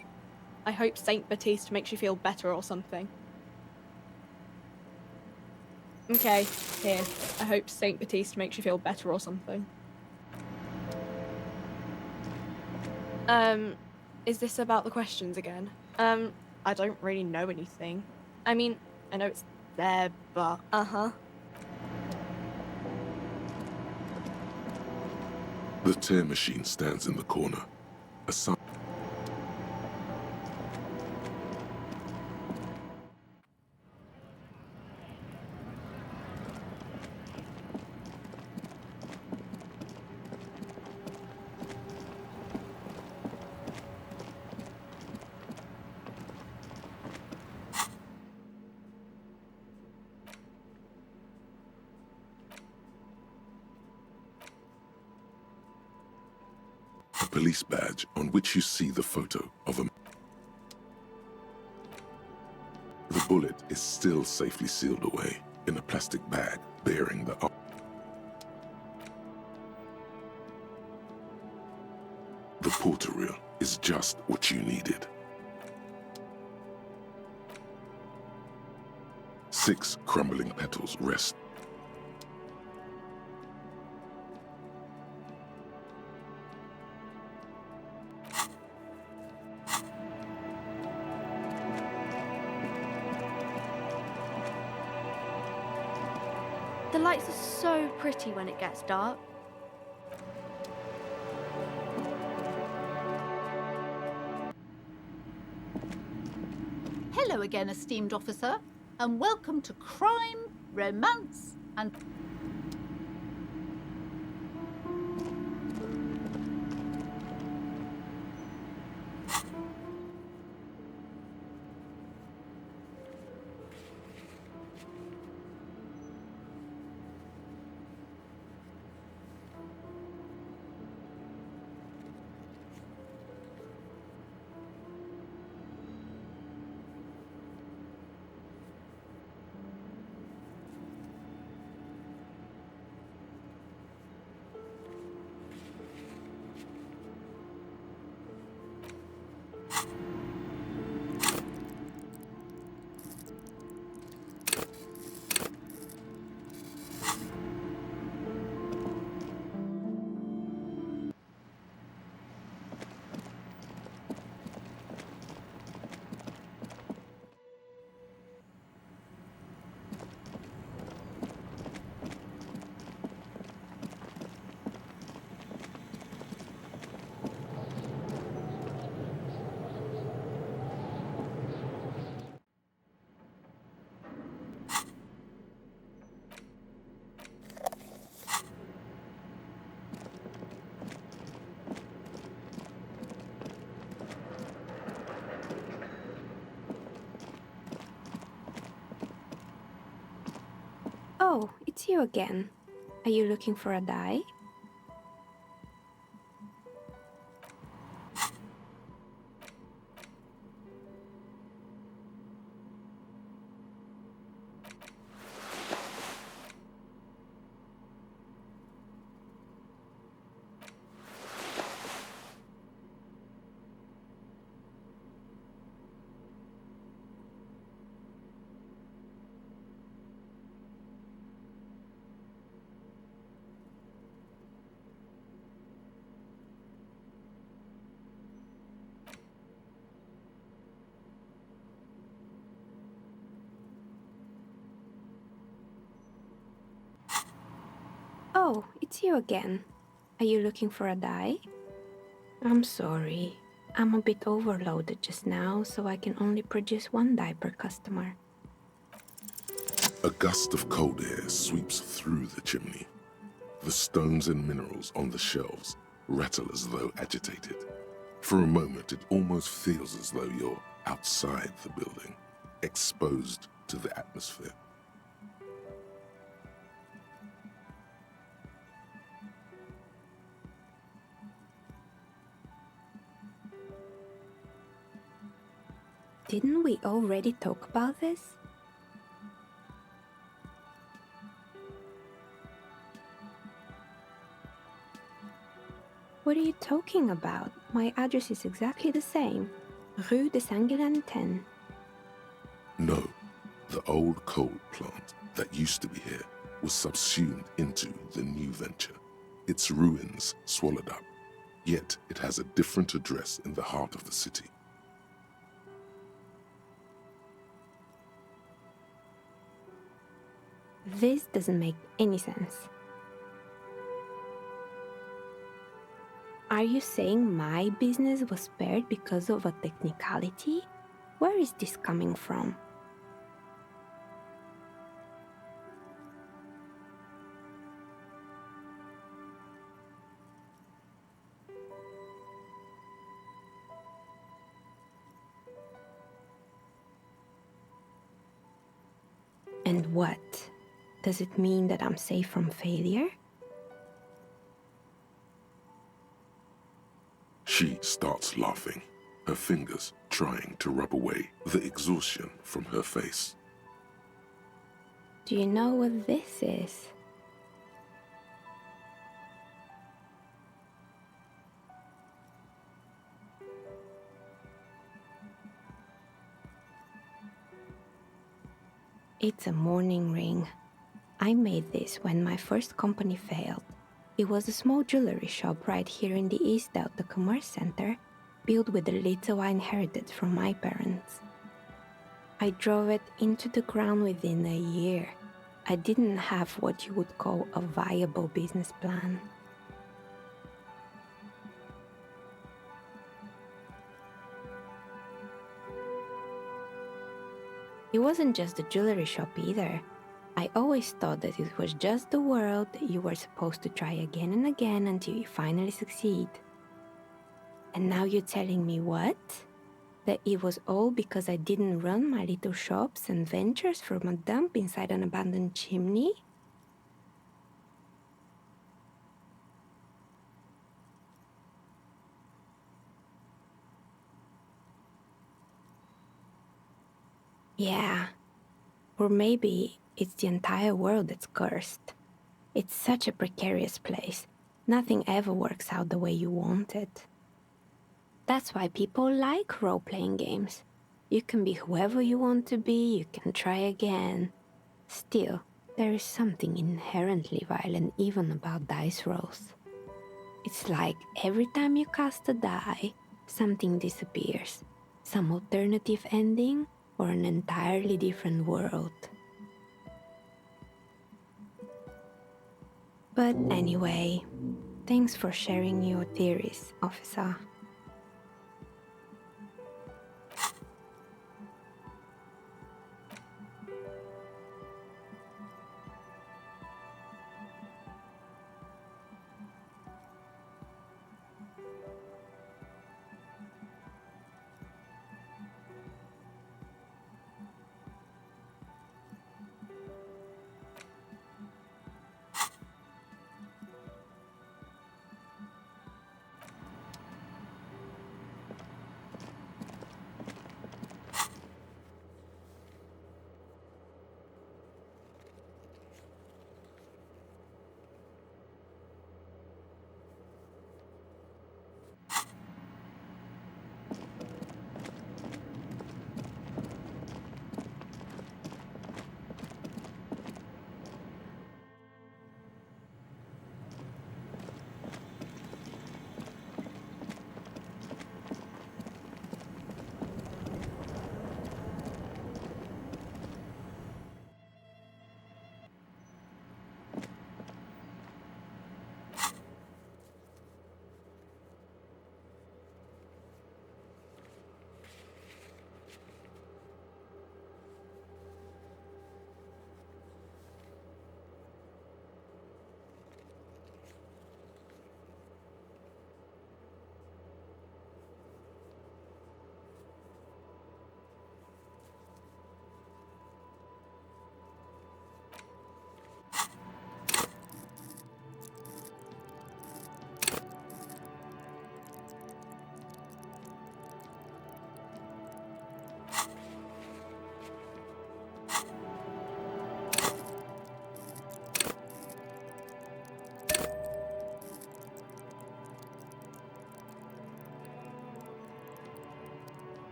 I hope Saint Baptiste makes you feel better or something. Okay, here. I hope Saint Baptiste makes you feel better or something. Is this about the questions again? I don't really know anything. I mean, I know it's there, but... Uh-huh. The tear machine stands in the corner. A sign... A police badge on which you see the photo of a... The bullet is still safely sealed away in a plastic bag bearing the... The porter reel is just what you needed. 6 crumbling petals rest. The lights are so pretty when it gets dark. Hello again, esteemed officer, and welcome to Crime, Romance, and... Oh, it's you again. Are you looking for a dye? Oh, it's you again. Are you looking for a die? I'm sorry. I'm a bit overloaded just now, so I can only produce one die per customer. A gust of cold air sweeps through the chimney. The stones and minerals on the shelves rattle as though agitated. For a moment, it almost feels as though you're outside the building, exposed to the atmosphere. Didn't we already talk about this? What are you talking about? My address is exactly the same. Rue de Saint-Guilain 10. No, the old coal plant that used to be here was subsumed into the new venture. Its ruins swallowed up, yet it has a different address in the heart of the city. This doesn't make any sense. Are you saying my business was spared because of a technicality? Where is this coming from? And what? Does it mean that I'm safe from failure? She starts laughing, her fingers trying to rub away the exhaustion from her face. Do you know what this is? It's a mourning ring. I made this when my first company failed. It was a small jewelry shop right here in the East Delta Commerce Center, built with the little I inherited from my parents. I drove it into the ground within a year. I didn't have what you would call a viable business plan. It wasn't just the jewelry shop either. I always thought that it was just the world that you were supposed to try again and again until you finally succeed. And now you're telling me what? That it was all because I didn't run my little shops and ventures from a dump inside an abandoned chimney? Yeah. Or maybe it's the entire world that's cursed. It's such a precarious place. Nothing ever works out the way you want it. That's why people like role-playing games. You can be whoever you want to be, you can try again. Still, there is something inherently violent even about dice rolls. It's like every time you cast a die, something disappears. Some alternative ending or an entirely different world. But anyway, thanks for sharing your theories, officer.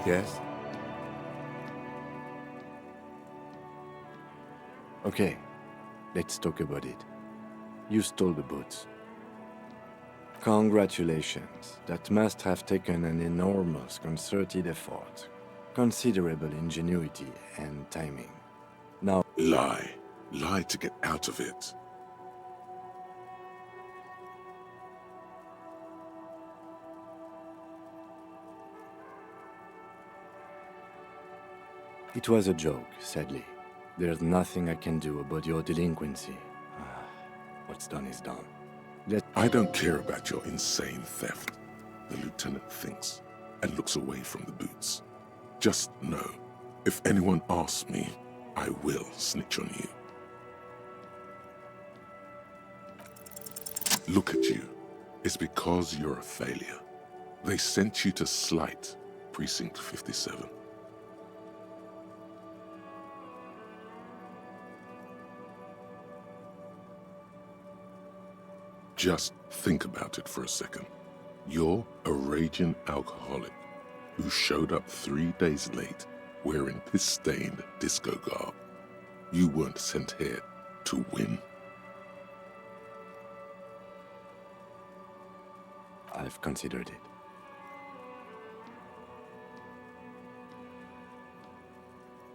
Yes? Okay, let's talk about it. You stole the boots. Congratulations. That must have taken an enormous concerted effort, considerable ingenuity and timing. Now... Lie. Lie to get out of it. It was a joke, sadly. There's nothing I can do about your delinquency. What's done is done. I don't care about your insane theft, the lieutenant thinks, and looks away from the boots. Just know, if anyone asks me, I will snitch on you. Look at you. It's because you're a failure. They sent you to Slight, Precinct 57. Just think about it for a second. You're a raging alcoholic who showed up 3 days late wearing piss-stained disco garb. You weren't sent here to win. I've considered it.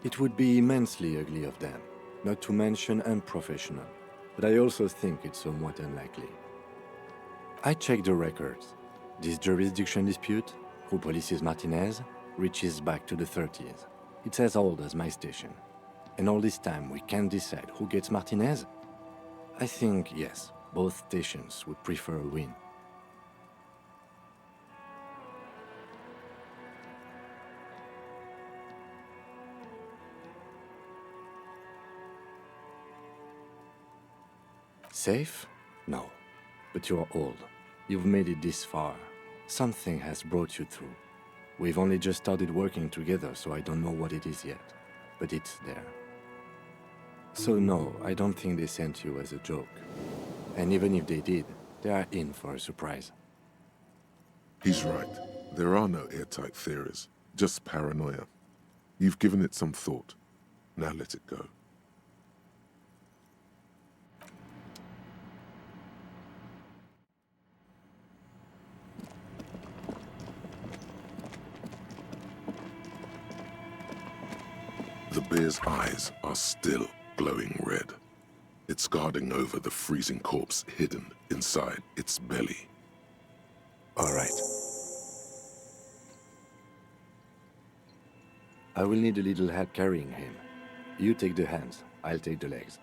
It would be immensely ugly of them, not to mention unprofessional, but I also think it's somewhat unlikely. I checked the records. This jurisdiction dispute, who polices Martinez, reaches back to the 30s. It's as old as my station. And all this time we can't decide who gets Martinez? I think, yes, both stations would prefer a win. Safe? No. But you're old. You've made it this far. Something has brought you through. We've only just started working together, so I don't know what it is yet. But it's there. So no, I don't think they sent you as a joke. And even if they did, they are in for a surprise. He's right. There are no airtight theories, just paranoia. You've given it some thought. Now let it go. The bear's eyes are still glowing red. It's guarding over the freezing corpse hidden inside its belly. All right. I will need a little help carrying him. You take the hands, I'll take the legs.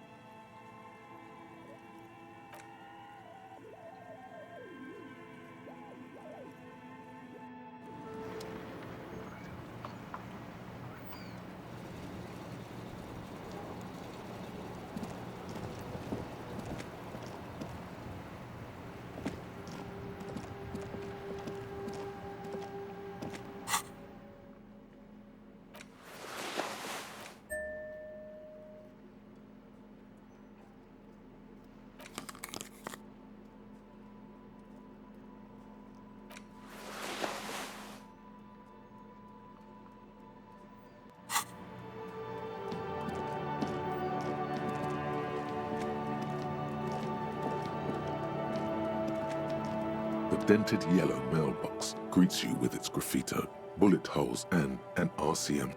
The dented yellow mailbox greets you with its graffito, bullet holes, and an RCM.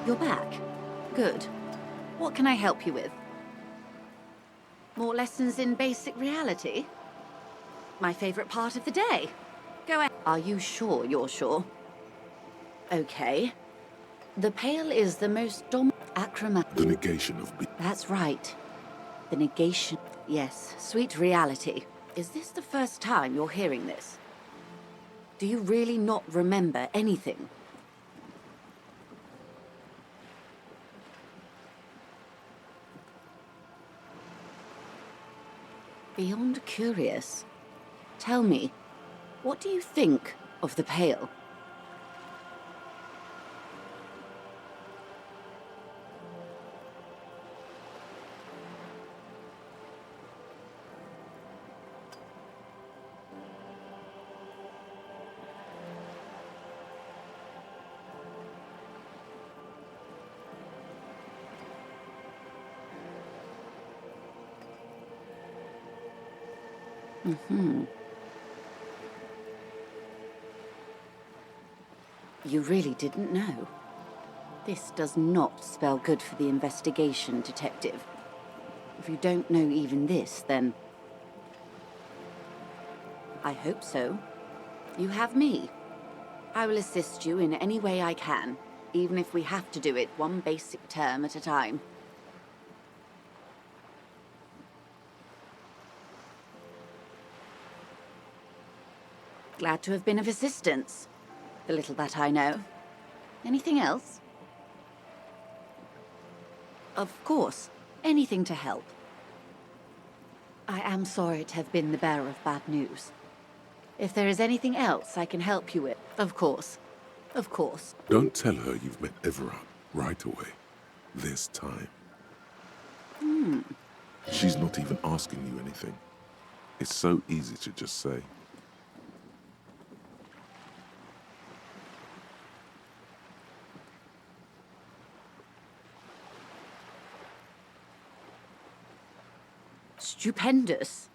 You're back. Good. What can I help you with? More lessons in basic reality? My favorite part of the day. Go ahead. Are you sure you're sure? Okay. The Pale is the most acromatic. The negation of That's right. The negation. Yes, sweet reality. Is this the first time you're hearing this? Do you really not remember anything? Beyond curious. Tell me, what do you think of the Pale? Mm-hmm. You really didn't know. This does not spell good for the investigation, Detective. If you don't know even this, then... I hope so. You have me. I will assist you in any way I can, even if we have to do it one basic term at a time. Glad to have been of assistance. The little that I know. Anything else? Of course. Anything to help. I am sorry to have been the bearer of bad news. If there is anything else I can help you with, of course. Of course. Don't tell her you've met Everard right away. There's time. She's not even asking you anything. It's so easy to just say. Stupendous.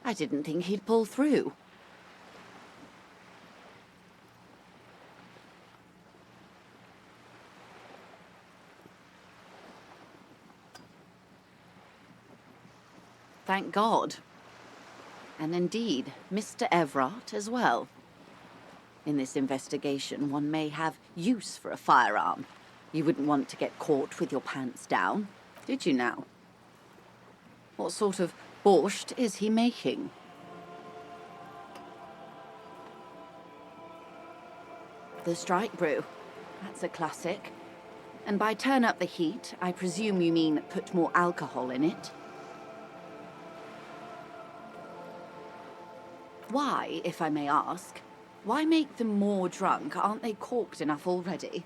I didn't think he'd pull through. Thank God. And indeed, Mr. Everard as well. In this investigation, one may have use for a firearm. You wouldn't want to get caught with your pants down, did you now? What sort of borscht is he making? The strike brew. That's a classic. And by turn up the heat, I presume you mean put more alcohol in it? Why, if I may ask, why make them more drunk? Aren't they corked enough already?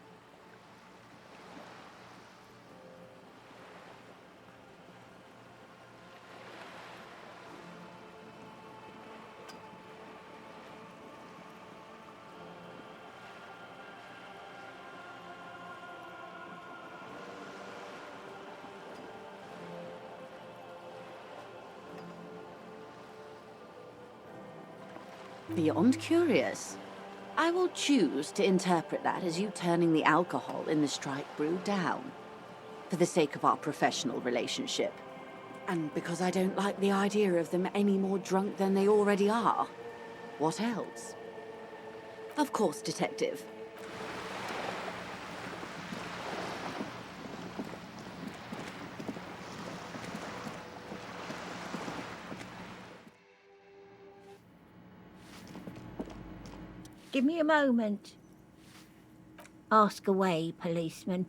Beyond curious. I will choose to interpret that as you turning the alcohol in the strike brew down, for the sake of our professional relationship. And because I don't like the idea of them any more drunk than they already are. What else? Of course, Detective. Give me a moment. Ask away, policeman.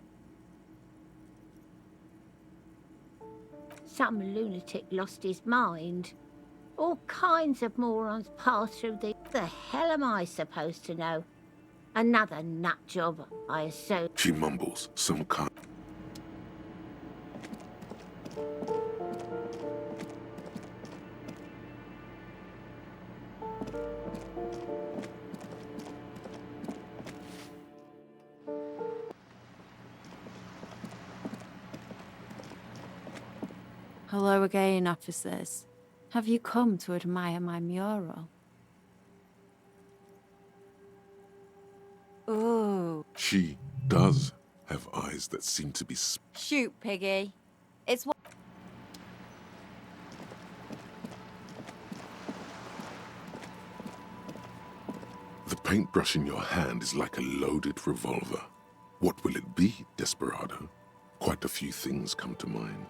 Some lunatic lost his mind. All kinds of morons pass through the... The hell am I supposed to know? Another nut job, I assume. She mumbles, some kind. Hello again, officers. Have you come to admire my mural? Ooh. She does have eyes that seem to be... Shoot, Piggy. It's what... The paintbrush in your hand is like a loaded revolver. What will it be, Desperado? Quite a few things come to mind.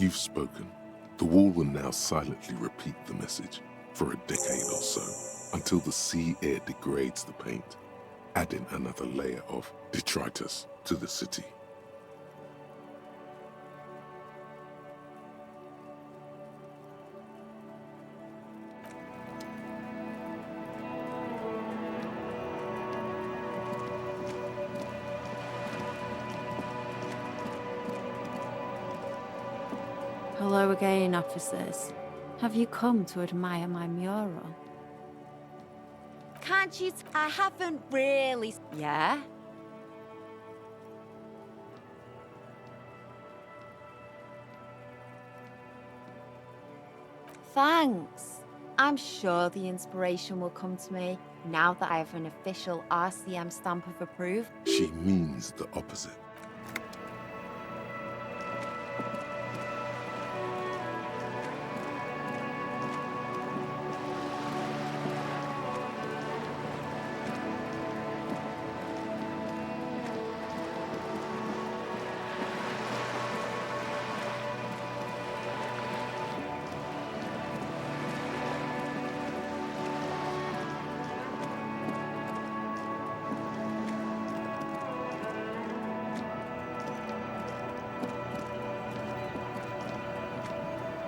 You've spoken. The wall will now silently repeat the message for a decade or so, until the sea air degrades the paint, adding another layer of detritus to the city. Hello again, officers. Have you come to admire my mural? Can't you? I haven't really. Yeah? Thanks. I'm sure the inspiration will come to me now that I have an official RCM stamp of approve. She means the opposite.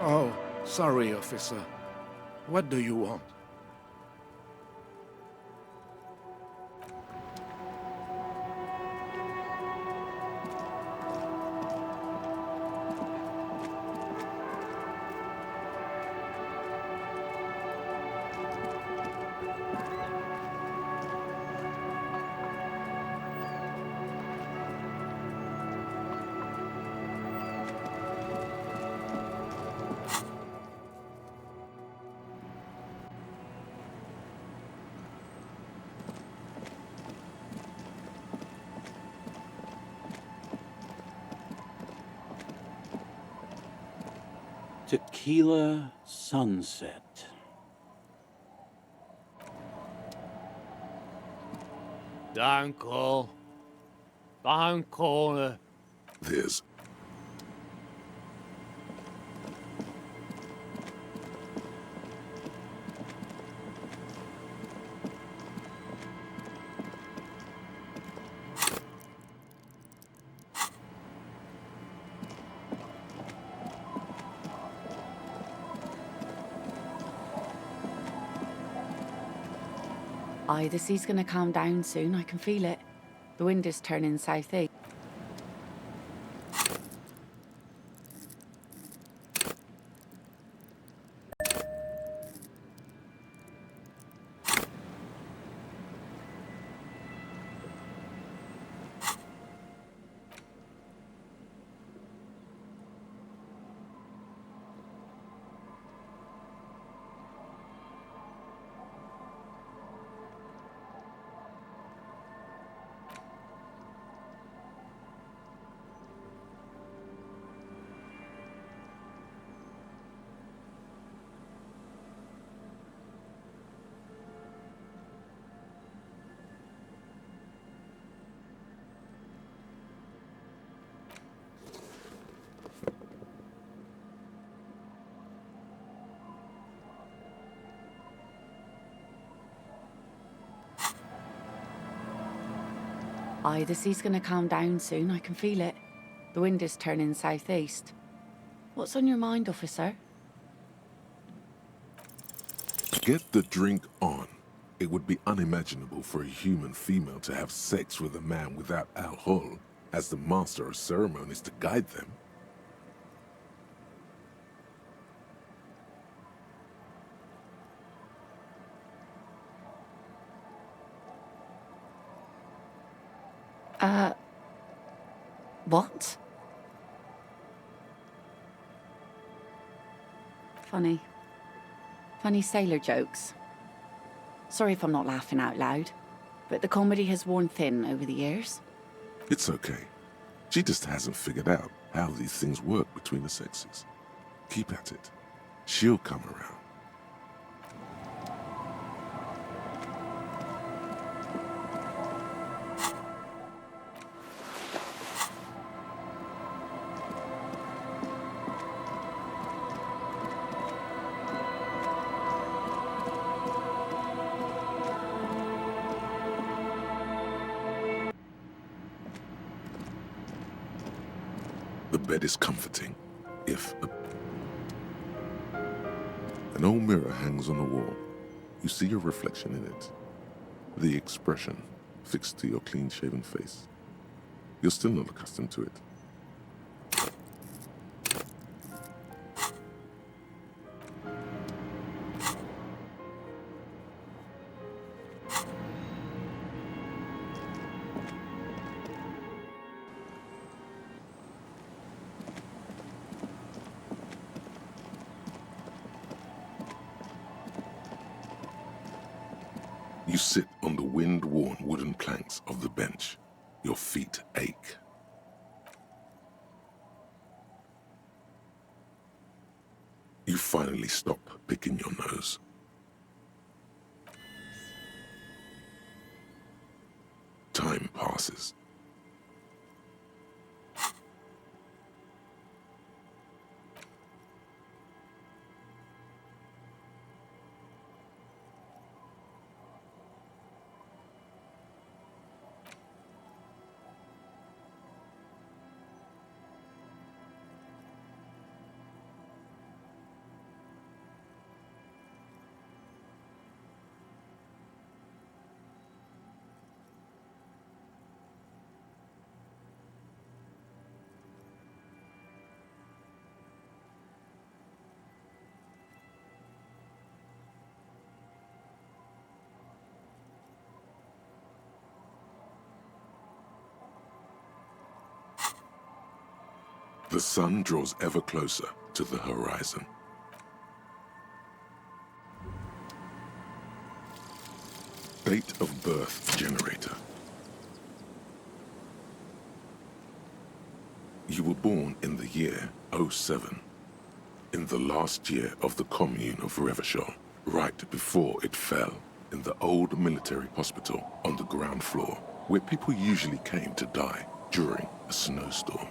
Oh, sorry, officer. What do you want? Tequila Sunset. Danko. Danko. There's Aye, the sea's gonna calm down soon. I can feel it. The wind is turning southeast. Aye, the sea's gonna calm down soon. I can feel it. The wind is turning southeast. What's on your mind, officer? get the drink on. It would be unimaginable for a human female to have sex with a man without alcohol as the master of ceremonies to guide them. What? Funny. Funny sailor jokes. Sorry if I'm not laughing out loud, but the comedy has worn thin over the years. It's okay. She just hasn't figured out how these things work between the sexes. Keep at it. She'll come around. bed is comforting, if an old mirror hangs on the wall. You see your reflection in it. The expression fixed to your clean-shaven face. You're still not accustomed to it. You sit on the wind-worn wooden planks of the bench. Your feet ache. You finally stop picking your nose. Time passes. The sun draws ever closer to the horizon. Date of birth generator. You were born in the year 07, in the last year of the commune of Revachol, right before it fell, in the old military hospital on the ground floor, where people usually came to die during a snowstorm.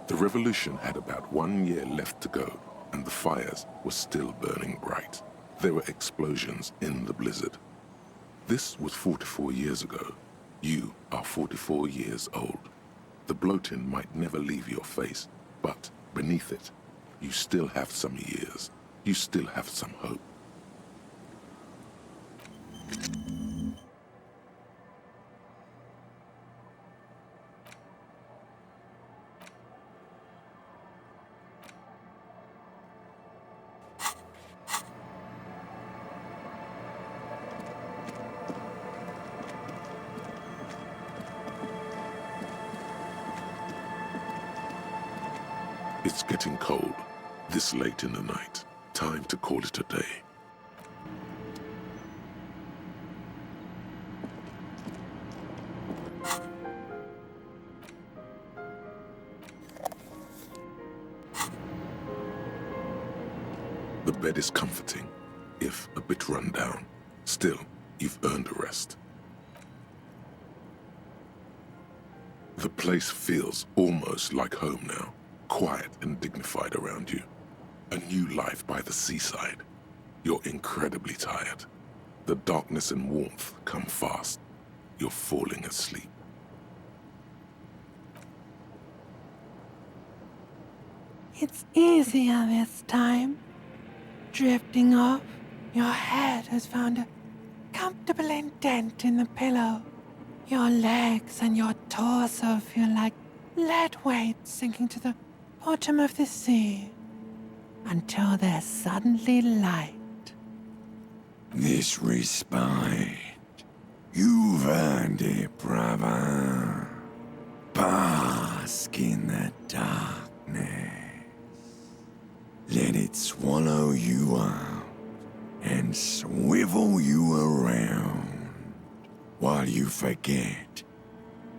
The revolution had about 1 year left to go, and the fires were still burning bright. There were explosions in the blizzard. This was 44 years ago. You are 44 years old. The bloating might never leave your face, but beneath it, you still have some years. You still have some hope. It's getting cold, this late in the night. Time to call it a day. The bed is comforting, if a bit run down. Still, you've earned a rest. The place feels almost like home now. Quiet and dignified around you. A new life by the seaside. You're incredibly tired. The darkness and warmth come fast. You're falling asleep. It's easier this time. Drifting off, your head has found a comfortable indent in the pillow. Your legs and your torso feel like lead weights sinking to the bottom of the sea, until they're suddenly light. This respite, you've earned it, brother. Bask in the darkness. Let it swallow you up and swivel you around while you forget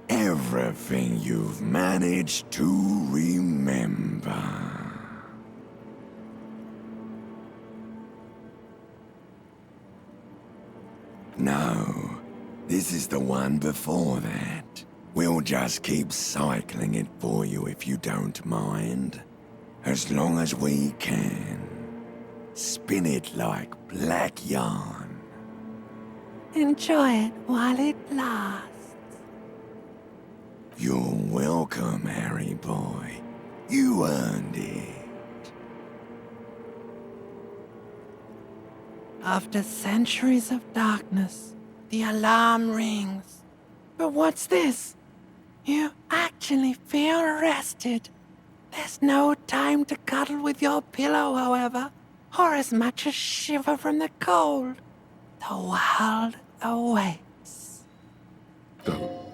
everything you've managed to remember. No, this is the one before that. We'll just keep cycling it for you if you don't mind. As long as we can. Spin it like black yarn. Enjoy it while it lasts. You're welcome, Harry boy. You earned it. After centuries of darkness, the alarm rings. But what's this? You actually feel rested. There's no time to cuddle with your pillow, however, or as much as shiver from the cold. The world awaits. Don't.